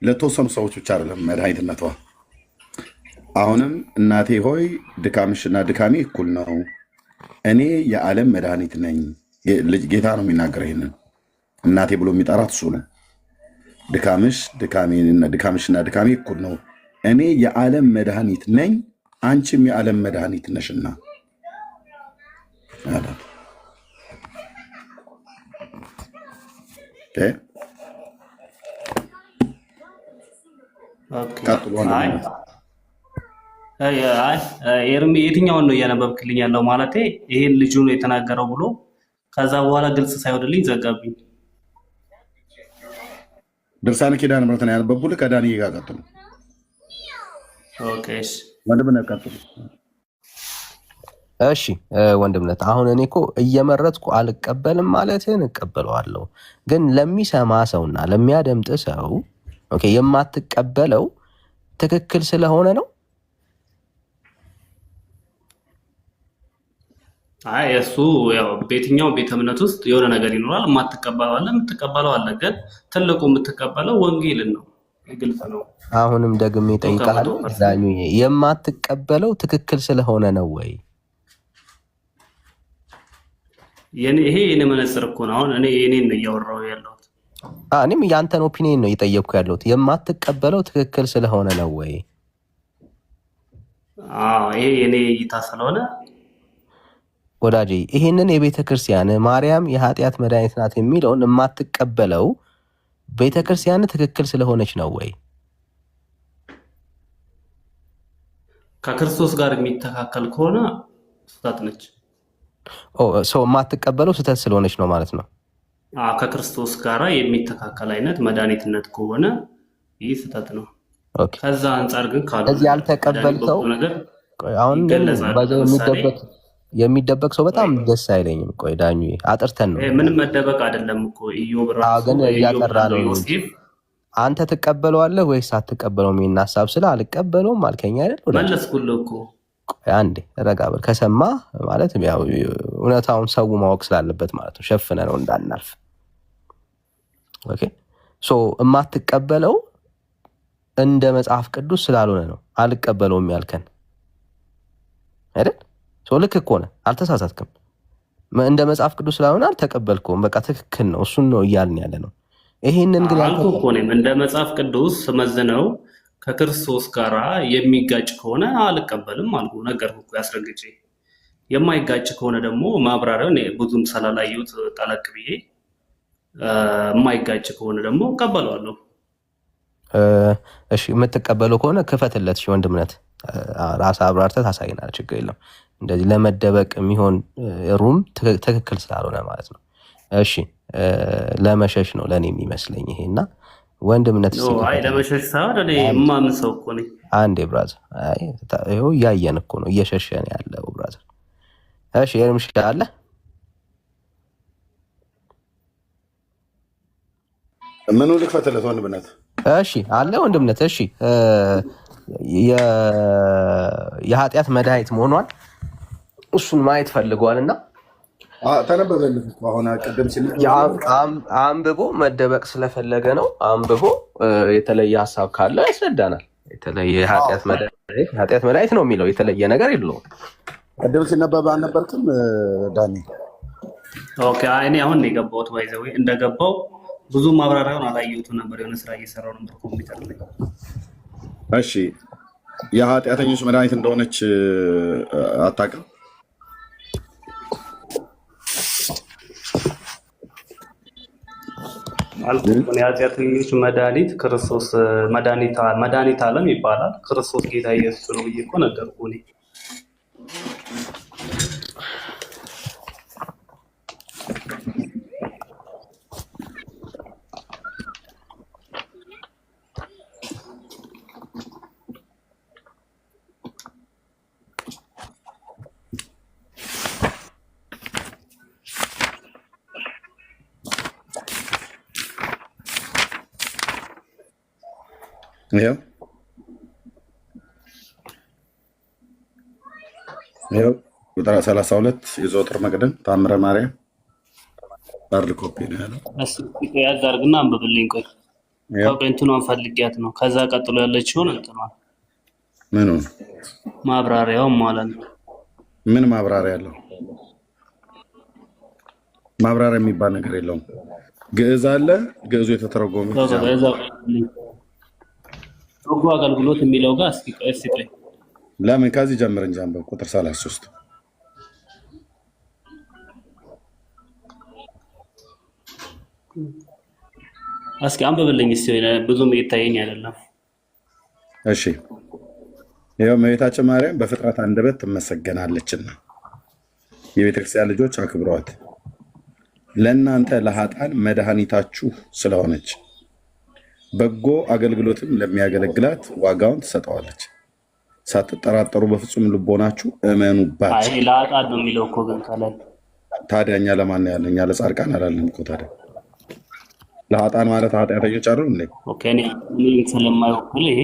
B: ለተወሰኑ ሰዎች ብቻ አይደለም መድኃኒትነቷ። አሁንም እናቴ ሆይ ድካምሽና ድካሜ እኩል ነው፣ እኔ የዓለም መድኃኒት ነኝ። ጌታ ነው የሚናገር። ይሄንን እናቴ ብሎ የሚጠራት እሱ ነው። ድካምሽና ድካሜ እኩል ነው፣ እኔ የዓለም መድኃኒት ነኝ፣ አንቺም የዓለም መድኃኒት ነሽና።
H: ኤርሚ የትኛውን ነው እያነበብክልኝ ያለው? ማለቴ ይሄን ልጁ ነው የተናገረው ብሎ ከዛ በኋላ ግልጽ ሳይወድልኝ ዘጋብኝ።
B: ድርሳነ ኪዳነ ምሕረትን ያነበብኩልህ ከዳንኤል ጋር ቀጥሉ። ወንድምነት ቀጥሉ።
D: እሺ ወንድምነት፣ አሁን እኔ እኮ እየመረጥኩ አልቀበልም ማለትህን እቀበለዋለሁ፣ ግን ለሚሰማ ሰውና ለሚያደምጥ ሰው የማትቀበለው ትክክል ስለሆነ ነው።
H: አይ እሱ ያው በየትኛው ቤተ እምነት ውስጥ የሆነ ነገር ይኖራል። የማትቀበለው አለ፣ የምትቀበለው አለ። ግን ትልቁ የምትቀበለው ወንጌልን ነው። ግልጽ ነው።
D: አሁንም ደግሜ እጠይቅሃለሁ፣ የማትቀበለው ትክክል ስለሆነ ነው ወይ?
H: ይሄ የኔ መነጽር እኮ ነው። አሁን እኔ የኔን ነው እያወራሁ ያለሁት።
D: እኔም ያንተን ኦፒኒየን ነው እየጠየቅኩ ያለሁት። የማትቀበለው ትክክል ስለሆነ ነው ወይ?
H: ይሄ የኔ እይታ ስለሆነ
D: ወዳጄ፣ ይሄንን የቤተ ክርስቲያን ማርያም የኃጢአት መድኃኒት ናት የሚለውን የማትቀበለው ቤተ ክርስቲያን ትክክል ስለሆነች ነው ወይ?
H: ከክርስቶስ ጋር የሚተካከል ከሆነ ስህተት ነች።
D: ሰው የማትቀበለው ስህተት ስለሆነች ነው ማለት ነው።
H: ከክርስቶስ ጋር የሚተካከል አይነት መድኃኒትነት ከሆነ ይህ ስህተት ነው። ከዛ አንጻር ግን
D: ከዚህ ያልተቀበልከው
H: ነገር
D: አሁን የሚደበቅ ሰው በጣም ደስ አይለኝም። ቆይ ዳኙ አጥርተን ነው።
H: ምንም መደበቅ አይደለም እኮ ኢዮብ ራሱ
D: ግን እያጠራ ነው። አንተ ትቀበለዋለህ ወይስ አትቀበለውም? ይሄን ሀሳብ ስለ አልቀበለውም አልከኝ አይደል?
H: መለስኩልህ እኮ።
D: አንዴ ረጋ በል። ከሰማ ማለት ያው እውነታውን ሰው ማወቅ ስላለበት ማለት ነው። ሸፍነ ነው እንዳናልፍ። ኦኬ ሶ የማትቀበለው እንደ መጽሐፍ ቅዱስ ስላልሆነ ነው አልቀበለውም ያልከን አይደል? ሶ ልክ እኮ ነህ፣ አልተሳሳትክም። እንደ መጽሐፍ ቅዱስ ስላልሆነ አልተቀበልከውም። በቃ ትክክል ነው። እሱን ነው እያልን ያለ ነው። ይሄንን ግን
H: አልኩህ እኮ እኔም እንደ መጽሐፍ ቅዱስ ስመዝነው ከክርስቶስ ጋር የሚጋጭ ከሆነ አልቀበልም አልኩህ። ነገርኩህ እኮ ያስረግጬ። የማይጋጭ ከሆነ ደግሞ ማብራሪያውን ብዙም ስላላየሁት ጠለቅ ብዬ የማይጋጭ ከሆነ ደግሞ እቀበለዋለሁ።
D: እሺ የምትቀበለው ከሆነ ክፈትለት። ወንድምነት ራስህ አብራርተህ ታሳይናለህ። ችግር የለም። እንደዚህ ለመደበቅ የሚሆን ሩም ትክክል ስላልሆነ ማለት ነው። እሺ ለመሸሽ ነው ለእኔ የሚመስለኝ ይሄና ወንድምነት
H: ለመሸሽ ሳይሆን እኔ የማምን ሰው እኮ ነኝ።
D: አንዴ ብራዘር፣ ይኸው እያየን እኮ ነው እየሸሸን ያለው ብራዘር። እሺ ኤርምሽ አለ
B: ምኑ ልክፈትለት ወንድምነት?
D: እሺ አለ ወንድምነት። እሺ የኃጢአት መድኃኒት መሆኗን እሱን ማየት ፈልጓልና
B: ተነበበልህ እኮ አሁን ቅድም ሲል
D: አንብቦ መደበቅ ስለፈለገ ነው። አንብቦ የተለየ ሀሳብ ካለ ያስረዳናል። የተለየ ኃጢአት መድኃኒት ነው የሚለው የተለየ ነገር የለውም።
B: ቅድም ሲነበብ አልነበርክም ዳኒ?
H: ኦኬ እኔ አሁን ነው የገባሁት። ባይዘው እንደገባው ብዙ ማብራሪያውን አላየሁትም ነበር። የሆነ ስራ እየሰራሁ ነበር ኮምፒውተር ላይ።
B: እሺ የኃጢአተኞች መድኃኒት እንደሆነች አታውቅም?
H: የኃጢአተኞች መድኃኒት ክርስቶስ መድኃኒት ዓለም ይባላል። ክርስቶስ ጌታ ኢየሱስ ነው ብዬ እኮ ነገርኩህ እኔ።
B: ይኸው ቁጥር 32 የዘወትር መቅደም ታምረ ማርያም ባርድ ኮፒ ነው ያለው።
H: ያዝ አድርግና አንብብልኝ። ቆይ እንትኗን ፈልጊያት ነው። ከዛ ቀጥሎ ያለችውን እንትኗን
B: ምኑ
H: ማብራሪያው ማለት ነው።
B: ምን ማብራሪያ አለው? ማብራሪያ የሚባል ነገር የለውም። ግዕዝ አለ። ግዕዙ የተተረጎመ በጎ አገልግሎት የሚለው ጋር እስኪ ቆይ ለምን ከዚህ ጀምር እንጂ አንበብ ቁጥር 33
H: እስኪ አንብብልኝ እስኪ ብዙም እየታየኝ አይደለም።
B: እሺ ይኸው እመቤታችን ማርያም በፍጥረት አንደበት ትመሰገናለችና የቤተክርስቲያን ልጆች አክብሯት፣ ለእናንተ ለኃጥአን መድኃኒታችሁ ስለሆነች በጎ አገልግሎትም ለሚያገለግላት ዋጋውን ትሰጠዋለች። ሳትጠራጠሩ በፍጹም ልቦናችሁ እመኑባት።
H: አይ ለኃጥአን ነው የሚለው እኮ ግን ካላል
B: ታዲያ እኛ ለማን ነው ያለው? እኛ ለጻድቃን አላለም እኮ። ታዲያ ለኃጥአን ማለት ኃጢአተኞች አይደሉ እንዴ?
H: ኦኬ እኔ ስለማይወክል ይሄ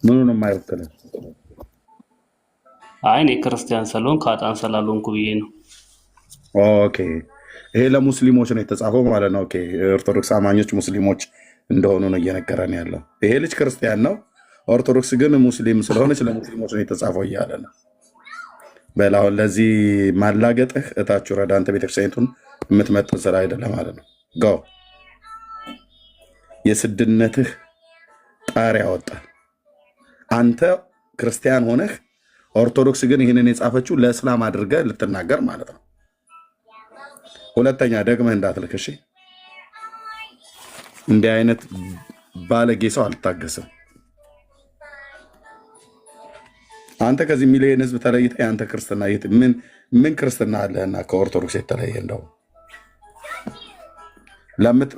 B: ምኑን የማይወክል?
H: አይ እኔ ክርስቲያን ስለሆንኩ ኃጥአን ስላልሆንኩ ብዬ ነው።
B: ኦኬ ይሄ ለሙስሊሞች ነው የተጻፈው ማለት ነው። ኦኬ ኦርቶዶክስ አማኞች ሙስሊሞች እንደሆኑ ነው እየነገረን ያለው። ይሄ ልጅ ክርስቲያን ነው፣ ኦርቶዶክስ ግን ሙስሊም ስለሆነች ለሙስሊሞች ነው የተጻፈው እያለ ነው። በላሁን ለዚህ ማላገጥህ እታችሁ ረዳ አንተ ቤተክርስቲያኒቱን የምትመጥን ስራ አይደለም ማለት ነው። ጋው የስድነትህ ጣሪያ ወጣ። አንተ ክርስቲያን ሆነህ ኦርቶዶክስ ግን ይህንን የጻፈችው ለእስላም አድርገህ ልትናገር ማለት ነው። ሁለተኛ ደግመህ እንዳትልክ እሺ። እንዲህ አይነት ባለጌ ሰው አልታገስም። አንተ ከዚህ ሚሊዮን ህዝብ ተለይተ የአንተ ክርስትና ምን ክርስትና አለህና ከኦርቶዶክስ የተለየ? እንደው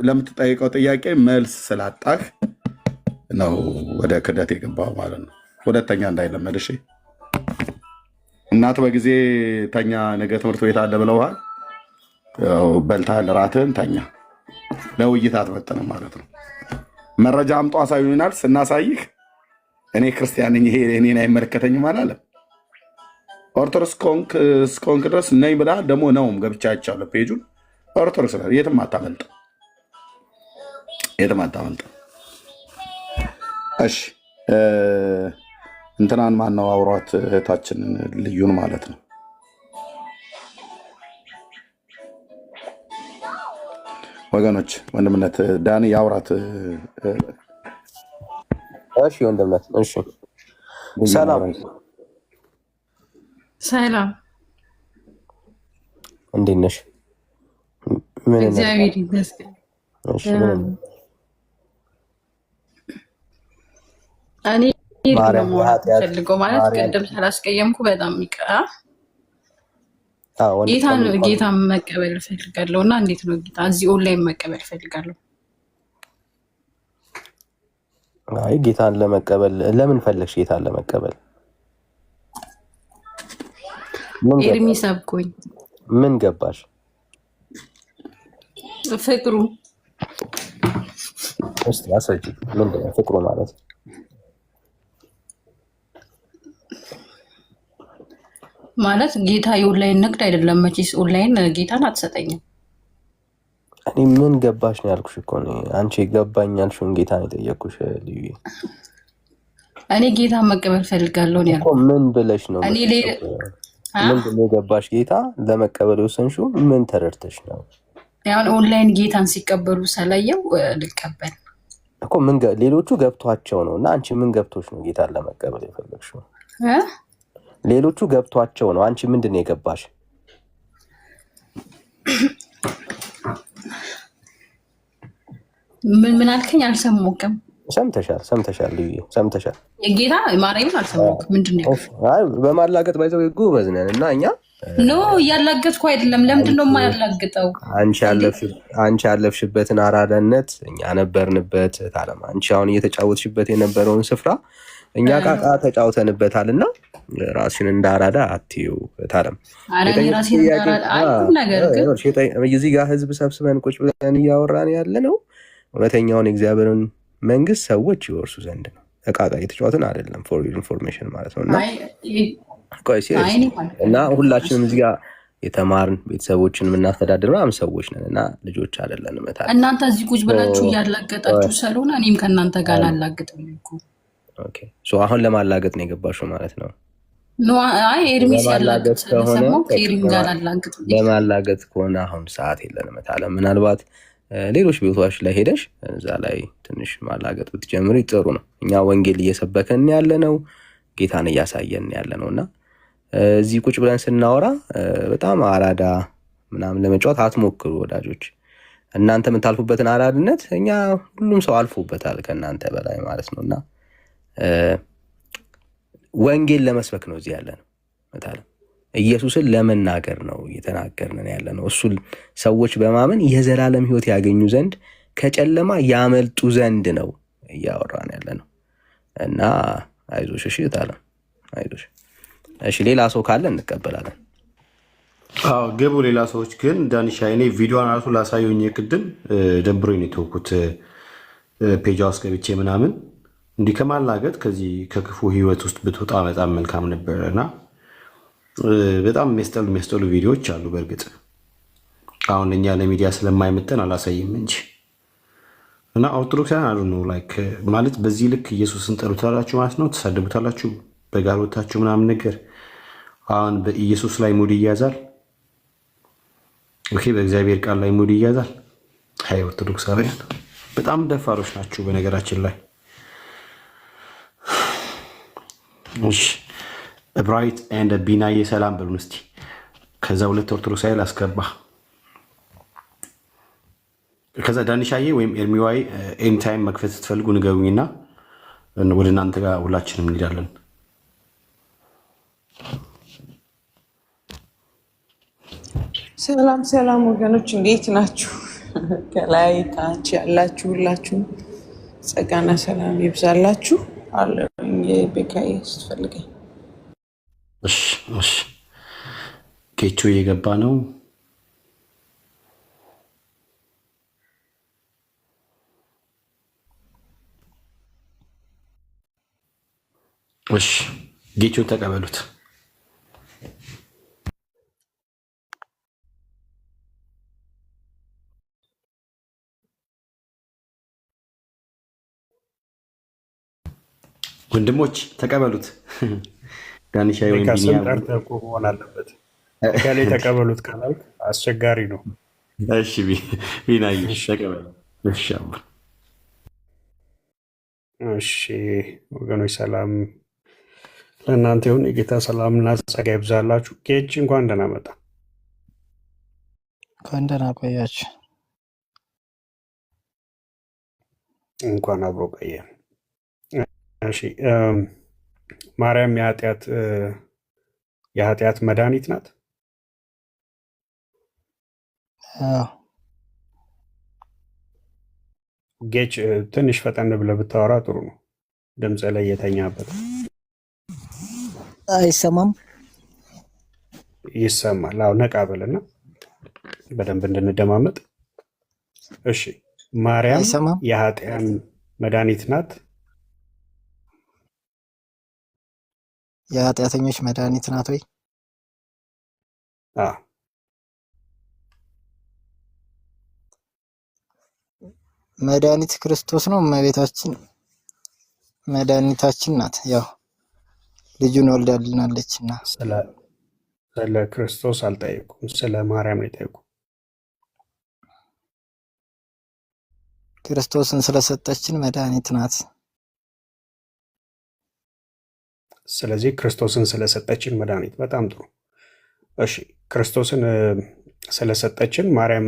B: ለምትጠይቀው ጥያቄ መልስ ስላጣህ ነው ወደ ክደት የገባው ማለት ነው። ሁለተኛ እንዳይለመድ እሺ። እናት በጊዜ ተኛ፣ ነገ ትምህርት ቤት አለ ብለውሃል። በልተሃል፣ ራትህን ተኛ። ለውይይት አትመጥንም ማለት ነው። መረጃ አምጦ አሳዩናል። ስናሳይህ እኔ ክርስቲያን ነኝ ይሄ እኔን አይመለከተኝም አላለም። ኦርቶዶክስ እስከሆንክ ድረስ ነኝ ብለሃል። ደግሞ ነውም ገብቻ አይቻለሁ ፔጁን። ኦርቶዶክስ የትም አታመልጥ፣ የትም አታመልጥ። እሺ እንትናን ማነው አውሯት? እህታችንን ልዩን ማለት ነው። ወገኖች ወንድምነት ዳኒ ያውራት።
D: እሺ ወንድምነት። እሺ ሰላም
G: ሰላም፣
D: እንዴት ነሽ?
G: እግዚአብሔር ይመስገን። እኔ ፈልገው ማለት ቅድም ስላስቀየምኩ በጣም ይቅር። ጌታን መቀበል እፈልጋለሁ እና እንዴት ነው ጌታ እዚህ ኦንላይን መቀበል እፈልጋለሁ?
D: አይ ጌታን ለመቀበል ለምን ፈለግሽ? ጌታን ለመቀበል
G: ኤርሚ ሰብኮኝ
D: ምን ገባሽ?
G: ፍቅሩ
D: እስቲ አስረጂ። ምንድን ነው ፍቅሩ ማለት?
G: ማለት ጌታ የኦንላይን ንግድ አይደለም መቼስ። ኦንላይን ጌታን አትሰጠኝም።
D: እኔ ምን ገባሽ ነው ያልኩሽ እኮ ነው። አንቺ ገባኝ ያልሽውን ጌታ ነው የጠየኩሽ ልዩ።
G: እኔ ጌታን መቀበል ፈልጋለሁ ነው ያልኩት።
D: ምን ብለሽ ነው? ምንድን ነው የገባሽ? ጌታ ለመቀበል የወሰንሽው ምን ተረድተሽ ነው?
G: ያው ኦንላይን ጌታን ሲቀበሉ ሰላየው ልቀበል
D: እኮ። ምን ሌሎቹ ገብቷቸው ነው እና አንቺ ምን ገብቶሽ ነው ጌታን ለመቀበል የፈለግሽው? ሌሎቹ ገብቷቸው ነው። አንቺ ምንድን ነው የገባሽ?
G: ምን አልከኝ? አልሰማሁም።
D: ሰምተሻል ልዩ ሰምተሻል።
G: የጌታ ማርያምን አልሰማሁም። ምንድን ነው?
D: አይ በማላገጥ ባይዘው ጎበዝ ነን እና እኛ
G: ኖ እያላገጥኩ አይደለም። ለምንድን ነው የማያላግጠው?
D: አንቺ ያለፍሽበትን አራዳነት እኛ ነበርንበት። ታለም አንቺ አሁን እየተጫወትሽበት የነበረውን ስፍራ እኛ ቃቃ ተጫውተንበታል እና ራስሽን እንዳራዳ አትዩ። ታለም እዚህ ጋር ህዝብ ሰብስበን ቁጭ ብለን እያወራን ያለ ነው እውነተኛውን የእግዚአብሔርን መንግስት ሰዎች ይወርሱ ዘንድ ነው። እቃቃ እየተጫወትን አይደለም። ፎር ኢንፎርሜሽን ማለት ነው። እና ሁላችንም እዚህ ጋር የተማርን ቤተሰቦችን የምናስተዳድር ምናምን ሰዎች ነን እና ልጆች አይደለንም።
G: እናንተ እዚህ ቁጭ ብላችሁ እያላገጣችሁ ስለሆነ እኔም ከእናንተ ጋር ላላግጥ ነው።
D: አሁን ለማላገጥ ነው የገባሽው ማለት ነው?
G: አይ ኤርሚስ ያላገጥ ስለሰማሁ ከኤርሚ ጋር አላግጥ።
D: ለማላገጥ ከሆነ አሁን ሰዓት የለንም። ታለም ምናልባት ሌሎች ቤቶች ላይ ሄደሽ እዛ ላይ ትንሽ ማላገጥ ብትጀምሪ ጥሩ ነው። እኛ ወንጌል እየሰበከን ያለ ነው፣ ጌታን እያሳየን ያለ ነው እና እዚህ ቁጭ ብለን ስናወራ በጣም አራዳ ምናምን ለመጫወት አትሞክሩ ወዳጆች። እናንተ የምታልፉበትን አራድነት እኛ ሁሉም ሰው አልፎበታል ከእናንተ በላይ ማለት ነው እና ወንጌል ለመስበክ ነው እዚህ ያለ ነው። ኢየሱስን ለመናገር ነው እየተናገርን ያለ ነው። እሱን ሰዎች በማመን የዘላለም ሕይወት ያገኙ ዘንድ ከጨለማ ያመልጡ ዘንድ ነው እያወራን ያለ ነው እና አይዞሽ። እሺ ታለም አይዞሽ። እሺ ሌላ ሰው ካለ እንቀበላለን።
A: አዎ ገቡ ሌላ ሰዎች ግን ዳንሻ እኔ ቪዲዮን ራሱ ላሳየኝ ቅድም ደብሮኝ ነው የተውኩት። ፔጅ ውስጥ ገብቼ ምናምን እንዲህ ከማላገጥ ከዚህ ከክፉ ህይወት ውስጥ ብትወጣ በጣም መልካም ነበር እና በጣም የሚያስጠሉ ቪዲዮዎች አሉ። በእርግጥ አሁን እኛ ለሚዲያ ስለማይመጠን አላሳይም እንጂ እና ኦርቶዶክሳውያን አሉ ነው ላይክ ማለት በዚህ ልክ ኢየሱስን ጠሩታላችሁ ማለት ነው፣ ተሳደቡታላችሁ በጋሮታችሁ ምናምን ነገር። አሁን በኢየሱስ ላይ ሙድ ይያዛል። ኦኬ፣ በእግዚአብሔር ቃል ላይ ሙድ ይያዛል። ሃይ ኦርቶዶክሳውያን በጣም ደፋሮች ናችሁ በነገራችን ላይ። እሺ ብራይት ኤንድ ቢናዬ ሰላም በሉን እስቲ። ከዛ ሁለት ኦርቶዶክሳዊ ላስገባ። ከዛ ዳንሻዬ ወይም ኤርሚዋይ ኤኒታይም መክፈት ስትፈልጉ ንገሩኝና ወደ እናንተ ጋር ሁላችንም እንሄዳለን።
C: ሰላም ሰላም ወገኖች እንዴት ናችሁ? ከላይ ታች ያላችሁ ሁላችሁ ጸጋና ሰላም ይብዛላችሁ። አለኝ ቤካዬ ስትፈልገኝ።
A: እሺ ኬቹ እየገባ ነው። እሺ ጌቹን ተቀበሉት። ወንድሞች ተቀበሉት። ዳንሻይ ወይም
I: ስም ጠርተህ እኮ መሆን አለበት። ከላይ ተቀበሉት ካላልክ አስቸጋሪ ነው።
A: እሺ ቢናይ ተቀበሉ።
I: እሺ ወገኖች ሰላም ለእናንተ ይሁን። የጌታ ሰላምና ጸጋ ይብዛላችሁ። ኬች እንኳን ደህና መጣ።
J: እንኳን ደህና ቆያችሁ።
I: እንኳን አብሮ ቆየ። እሺ ማርያም የኃጢአት መድኃኒት ናት። ጌች ትንሽ ፈጠን ብለህ ብታወራ ጥሩ ነው። ድምፅ ላይ የተኛበት
J: አይሰማም?
I: ይሰማል። አዎ ነቃ በልና በደንብ እንድንደማመጥ። እሺ ማርያም የኃጢአን መድኃኒት ናት።
J: የኃጢአተኞች መድኃኒት ናት ወይ? መድኃኒት ክርስቶስ ነው። እመቤታችን መድኃኒታችን ናት። ያው ልጁን ወልዳልናለች እና
I: ስለ ክርስቶስ አልጠየቁም፣ ስለ ማርያም ነው የጠየቁ።
J: ክርስቶስን ስለሰጠችን መድኃኒት ናት።
I: ስለዚህ ክርስቶስን ስለሰጠችን መድኃኒት። በጣም ጥሩ። እሺ ክርስቶስን ስለሰጠችን ማርያም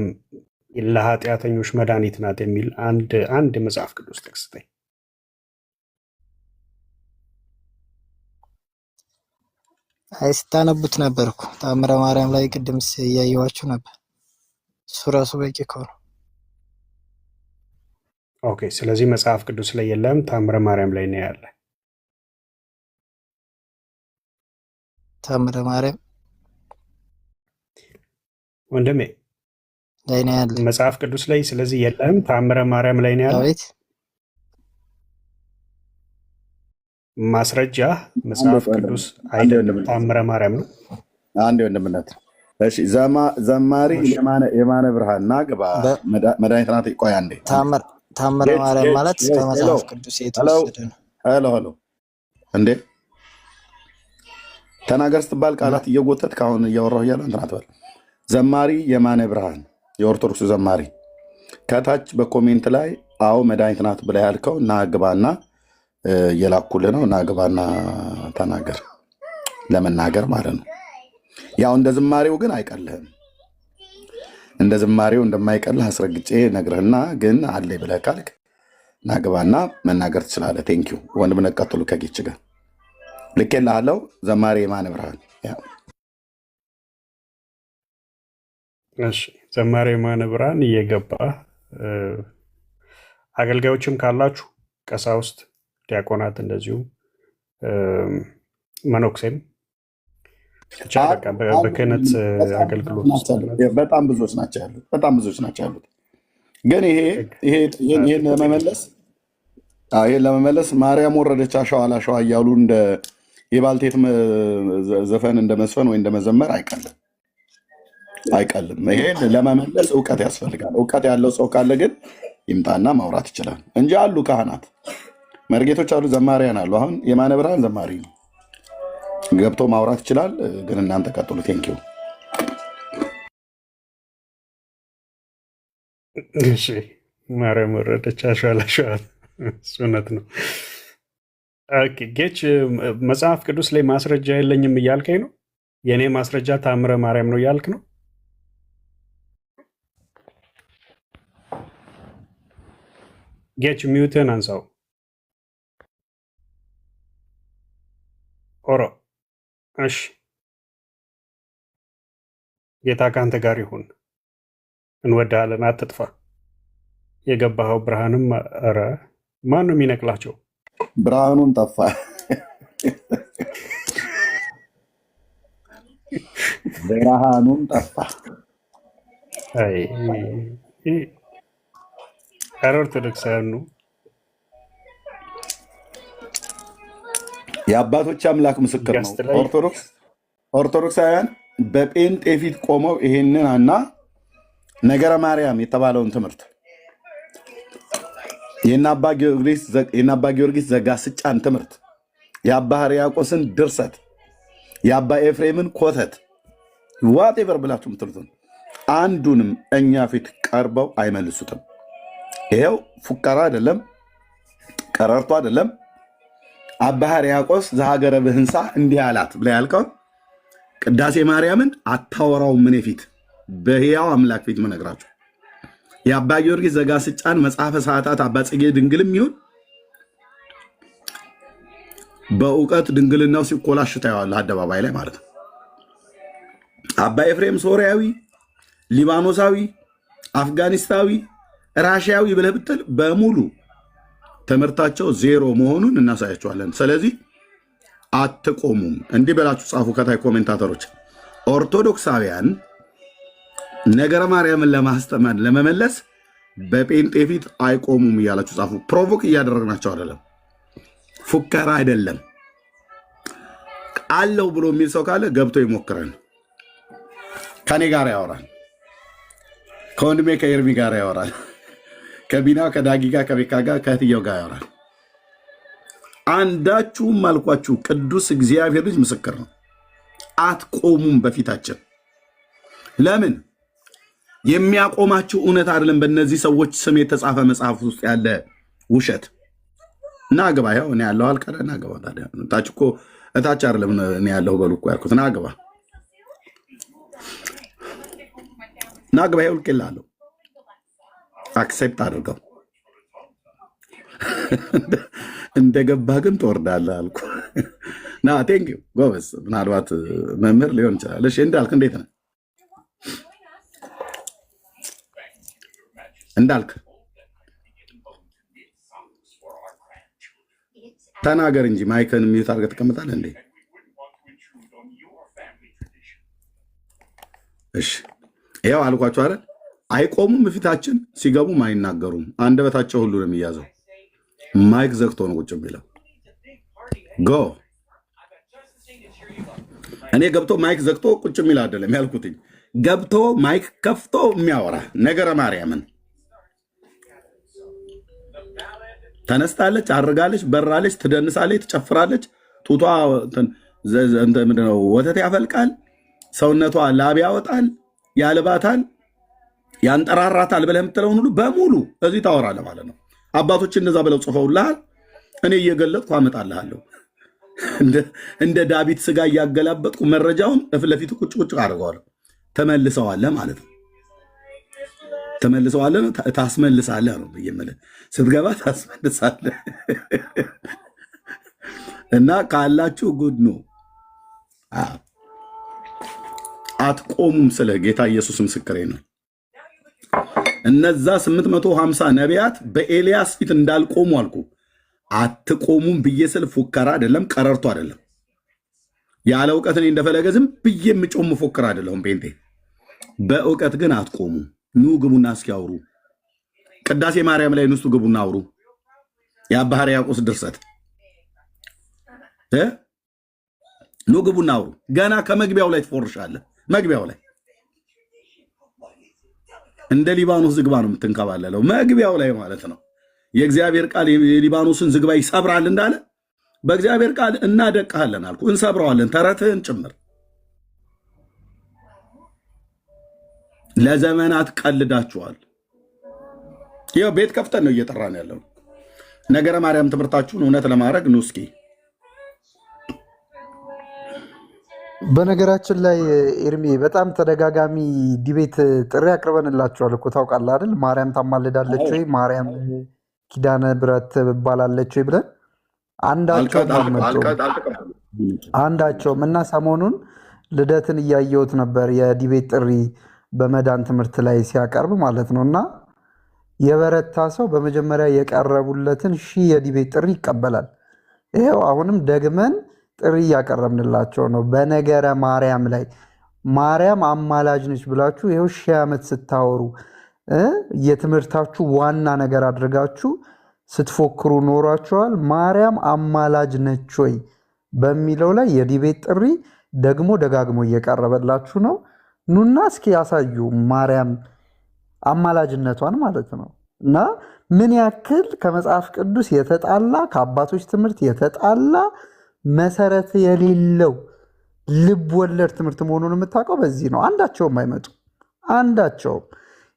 I: ለኃጢአተኞች መድኃኒት ናት የሚል አንድ መጽሐፍ ቅዱስ ጥቅስ ስጠኝ።
J: አይ ስታነቡት ነበርኩ ተአምረ ማርያም ላይ ቅድም እያየኋችሁ ነበር። እሱ ራሱ በቂ እኮ ነው።
I: ኦኬ፣ ስለዚህ መጽሐፍ ቅዱስ ላይ የለም፣ ተአምረ ማርያም ላይ ነው ያለ።
J: ተአምረ ማርያም
I: ወንድሜ
J: ላይ ነው ያለ
I: መጽሐፍ ቅዱስ ላይ። ስለዚህ የለም፣ ተአምረ ማርያም ላይ ነው ያለ።
J: አቤት
I: ማስረጃ መጽሐፍ ቅዱስ አይደለም፣ ተአምረ ማርያም ነው።
B: አንድ ወንድምነት። እሺ ዘማሪ የማነ ብርሃን ናግባ መድኃኒት ናት። ቆይ አንዴ
J: ተአምረ ማርያም ማለት ከመጽሐፍ ቅዱስ የተወሰደ ነው።
B: ሄሎ እንዴ ተናገር ስትባል ቃላት እየጎተት ካሁን እያወራሁ እያለ እንትን አትበል። ዘማሪ የማነ ብርሃን የኦርቶዶክስ ዘማሪ ከታች በኮሜንት ላይ አዎ መድኃኒት ናት ብላ ያልከው ናግባና እየላኩልህ ነው። ናግባና ተናገር፣ ለመናገር ማለት ነው። ያው እንደ ዝማሬው ግን አይቀልህም። እንደ ዝማሬው እንደማይቀልህ አስረግጬ ነግርህና ግን አለ ብለህ ካልክ ናግባና መናገር ትችላለህ። ቴንኪዩ ወንድምነት። ቀጥሉ ከጌች ጋር ልኬልሃለሁ። ዘማሪ የማነ ብርሃን።
I: እሺ ዘማሪ የማነ ብርሃን እየገባ አገልጋዮችም ካላችሁ ቀሳውስት፣ ዲያቆናት እንደዚሁም መነኩሴም ብቻ በቃ በክህነት አገልግሎት
B: በጣም ብዙዎች ናቸው ያሉት። ግን ይሄን ለመመለስ ማርያም ወረደች አሸዋ ላሸዋ እያሉ እንደ የባልቴት ዘፈን እንደ መስፈን ወይ እንደ መዘመር አይቀልም። ይሄን ለመመለስ እውቀት ያስፈልጋል። እውቀት ያለው ሰው ካለ ግን ይምጣና ማውራት ይችላል እንጂ አሉ ካህናት፣ መርጌቶች አሉ፣ ዘማሪያን አሉ። አሁን የማነ ብርሃን ዘማሪ ነው። ገብቶ ማውራት ይችላል። ግን እናንተ ቀጥሉ። ቴንኪው።
I: እሺ ማርያም ወረደች አሸዋል። እሱ እውነት ነው። ኦኬ ጌች መጽሐፍ ቅዱስ ላይ ማስረጃ የለኝም እያልከኝ ነው? የእኔ ማስረጃ ታምረ ማርያም ነው እያልክ ነው? ጌች ሚውትን አንሳው። ኦሮ እሺ፣ ጌታ ከአንተ ጋር ይሁን። እንወዳለን፣ አትጥፋ። የገባኸው ብርሃንም ኧረ ማን ነው የሚነቅላቸው?
B: ብርሃኑን ጠፋ። ብርሃኑን ጠፋ።
I: ኧረ ኦርቶዶክሳውያን ነው።
B: የአባቶች አምላክ ምስክር ነው። ኦርቶዶክሳውያን በጴንጤ ፊት ቆመው ይሄንን እና ነገረ ማርያም የተባለውን ትምህርት የእነ አባ ጊዮርጊስ ዘጋስጫን ትምህርት፣ የአባ ሕርያቆስን ድርሰት፣ የአባ ኤፍሬምን ኮተት ዋቴቨር ብላችሁ ምትሉትን አንዱንም እኛ ፊት ቀርበው አይመልሱትም። ይሄው ፉከራ አይደለም፣ ቀረርቶ አይደለም። አባ ሕርያቆስ ዘሀገረ ብህንሳ እንዲህ አላት ብላ ያልከውን ቅዳሴ ማርያምን አታወራውም። እኔ ፊት በሕያው አምላክ ፊት መነግራችሁ የአባ ጊዮርጊስ ዘጋስጫን መጽሐፈ ሰዓታት አባ ጽጌ ድንግልም ይሁን በእውቀት ድንግልናው ሲኮላሽ ታየዋለህ፣ አደባባይ ላይ ማለት ነው። አባ ኤፍሬም ሶርያዊ፣ ሊባኖሳዊ፣ አፍጋኒስታዊ፣ ራሽያዊ ብለህ ብትል በሙሉ ትምህርታቸው ዜሮ መሆኑን እናሳያቸዋለን። ስለዚህ አትቆሙም። እንዲህ በላችሁ ጻፉ ከታይ ኮሜንታተሮች። ኦርቶዶክሳውያን ነገረ ማርያምን ለማስተማር ለመመለስ በጴንጤ ፊት አይቆሙም እያላችሁ ጻፉ። ፕሮቮክ እያደረግናቸው አይደለም፣ ፉከራ አይደለም። አለው ብሎ የሚል ሰው ካለ ገብቶ ይሞክረን። ከኔ ጋር ያወራል፣ ከወንድሜ ከኤርሚ ጋር ያወራል፣ ከቢና ከዳጊ ጋር ከቤካ ጋር ከእህትየው ጋር ያወራል። አንዳችሁም አልኳችሁ፣ ቅዱስ እግዚአብሔር ልጅ ምስክር ነው። አትቆሙም በፊታችን። ለምን? የሚያቆማችሁ እውነት አይደለም። በእነዚህ ሰዎች ስም የተጻፈ መጽሐፍ ውስጥ ያለ ውሸት ናግባ። ያው እኔ ያለው አልቀረ ናግባ። ታዲያ ታች እኮ እታች አይደለም እኔ ያለው በሉ እኮ ያልኩት ናግባ፣ ናግባ። ይኸው ልኬልሃለሁ፣ አክሴፕት አድርገው። እንደገባህ ግን ትወርዳለህ አልኩ። ና ቴንኪው ጎበዝ። ምናልባት መምህር ሊሆን ይችላል። እሺ እንዳልክ እንዴት ነህ? እንዳልክ ተናገር እንጂ ማይክን ሚዩት አድርገህ ትቀምጣለህ እንዴ? እሺ ይኸው አልኳቸው አይደል? አይቆሙም ፊታችን፣ ሲገቡም አይናገሩም። አንደበታቸው ሁሉ ነው የሚያዘው። ማይክ ዘግቶ ነው ቁጭ የሚለው። ጎ እኔ ገብቶ ማይክ ዘግቶ ቁጭ የሚል አይደለም ያልኩትኝ፣ ገብቶ ማይክ ከፍቶ የሚያወራ ነገረ ማርያምን ተነስታለች፣ አርጋለች፣ በራለች፣ ትደንሳለች፣ ትጨፍራለች፣ ጡቷ ምንድነው ወተት ያፈልቃል፣ ሰውነቷ ላብ ያወጣል፣ ያልባታል፣ ያንጠራራታል ብለህ የምትለውን ሁሉ በሙሉ እዚህ ታወራለህ ማለት ነው። አባቶች እንደዛ ብለው ጽፈውልሃል። እኔ እየገለጥኩ አመጣልሃለሁ። እንደ ዳዊት ስጋ እያገላበጥኩ መረጃውን ፊት ለፊት ቁጭ ቁጭ አድርገዋለሁ። ተመልሰዋለህ ማለት ነው። ተመልሰዋለህ፣ ታስመልሳለህ ነው የምልህ። ስትገባ ታስመልሳለህ። እና ካላችሁ ጉድ ነው። አትቆሙም። ስለ ጌታ ኢየሱስ ምስክሬ ነው። እነዛ 850 ነቢያት በኤልያስ ፊት እንዳልቆሙ አልኩ። አትቆሙም ብዬ ስል ፉከራ አይደለም፣ ቀረርቶ አይደለም። ያለ እውቀት እኔ እንደፈለገ ዝም ብዬ የምጮም ፎክር አይደለሁም ጴንጤ። በእውቀት ግን አትቆሙ። ኑ ግቡና እስኪያወሩ ቅዳሴ ማርያም ላይ ንስቱ ግቡና አውሩ። የአባ ሕርያቆስ ድርሰት ኑ ግቡና አውሩ። ገና ከመግቢያው ላይ ትፎርሻለህ። መግቢያው ላይ እንደ ሊባኖስ ዝግባ ነው የምትንከባለለው። መግቢያው ላይ ማለት ነው። የእግዚአብሔር ቃል የሊባኖስን ዝግባ ይሰብራል እንዳለ በእግዚአብሔር ቃል እናደቅሃለን አልኩ፣ እንሰብረዋለን፣ ተረትህን ጭምር። ለዘመናት ቀልዳችኋል። ይኸው ቤት ከፍተን ነው እየጠራን ያለው። ነገረ ማርያም ትምህርታችሁን እውነት ለማድረግ ኑ እስኪ።
E: በነገራችን ላይ ኤርሚ በጣም ተደጋጋሚ ዲቤት ጥሪ አቅርበንላችኋል እኮ ታውቃለህ አይደል? ማርያም ታማልዳለች ወይ ማርያም ኪዳነ ብረት ትባላለች ወይ ብለን አንዳቸውም እና ሰሞኑን ልደትን እያየሁት ነበር የዲቤት ጥሪ በመዳን ትምህርት ላይ ሲያቀርብ ማለት ነው። እና የበረታ ሰው በመጀመሪያ የቀረቡለትን 1000 የዲቤት ጥሪ ይቀበላል። ይኸው አሁንም ደግመን ጥሪ እያቀረብንላቸው ነው። በነገረ ማርያም ላይ ማርያም አማላጅ ነች ብላችሁ ይኸው 1000 ዓመት ስታወሩ የትምህርታችሁ ዋና ነገር አድርጋችሁ ስትፎክሩ ኖሯችኋል። ማርያም አማላጅ ነች ወይ በሚለው ላይ የዲቤት ጥሪ ደግሞ ደጋግሞ እየቀረበላችሁ ነው። ኑና እስኪ ያሳዩ ማርያም አማላጅነቷን ማለት ነው። እና ምን ያክል ከመጽሐፍ ቅዱስ የተጣላ ከአባቶች ትምህርት የተጣላ መሰረት የሌለው ልብ ወለድ ትምህርት መሆኑን የምታውቀው በዚህ ነው። አንዳቸውም አይመጡ፣ አንዳቸውም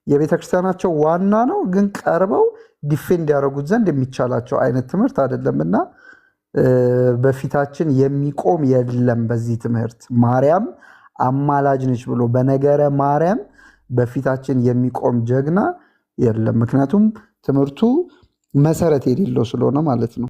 E: የቤተ ክርስቲያናቸው ዋና ነው፣ ግን ቀርበው ዲፌንድ ያደረጉት ዘንድ የሚቻላቸው አይነት ትምህርት አይደለምና በፊታችን የሚቆም የለም። በዚህ ትምህርት ማርያም አማላጅ ነች ብሎ በነገረ ማርያም በፊታችን የሚቆም ጀግና የለም። ምክንያቱም ትምህርቱ መሰረት የሌለው ስለሆነ ማለት ነው።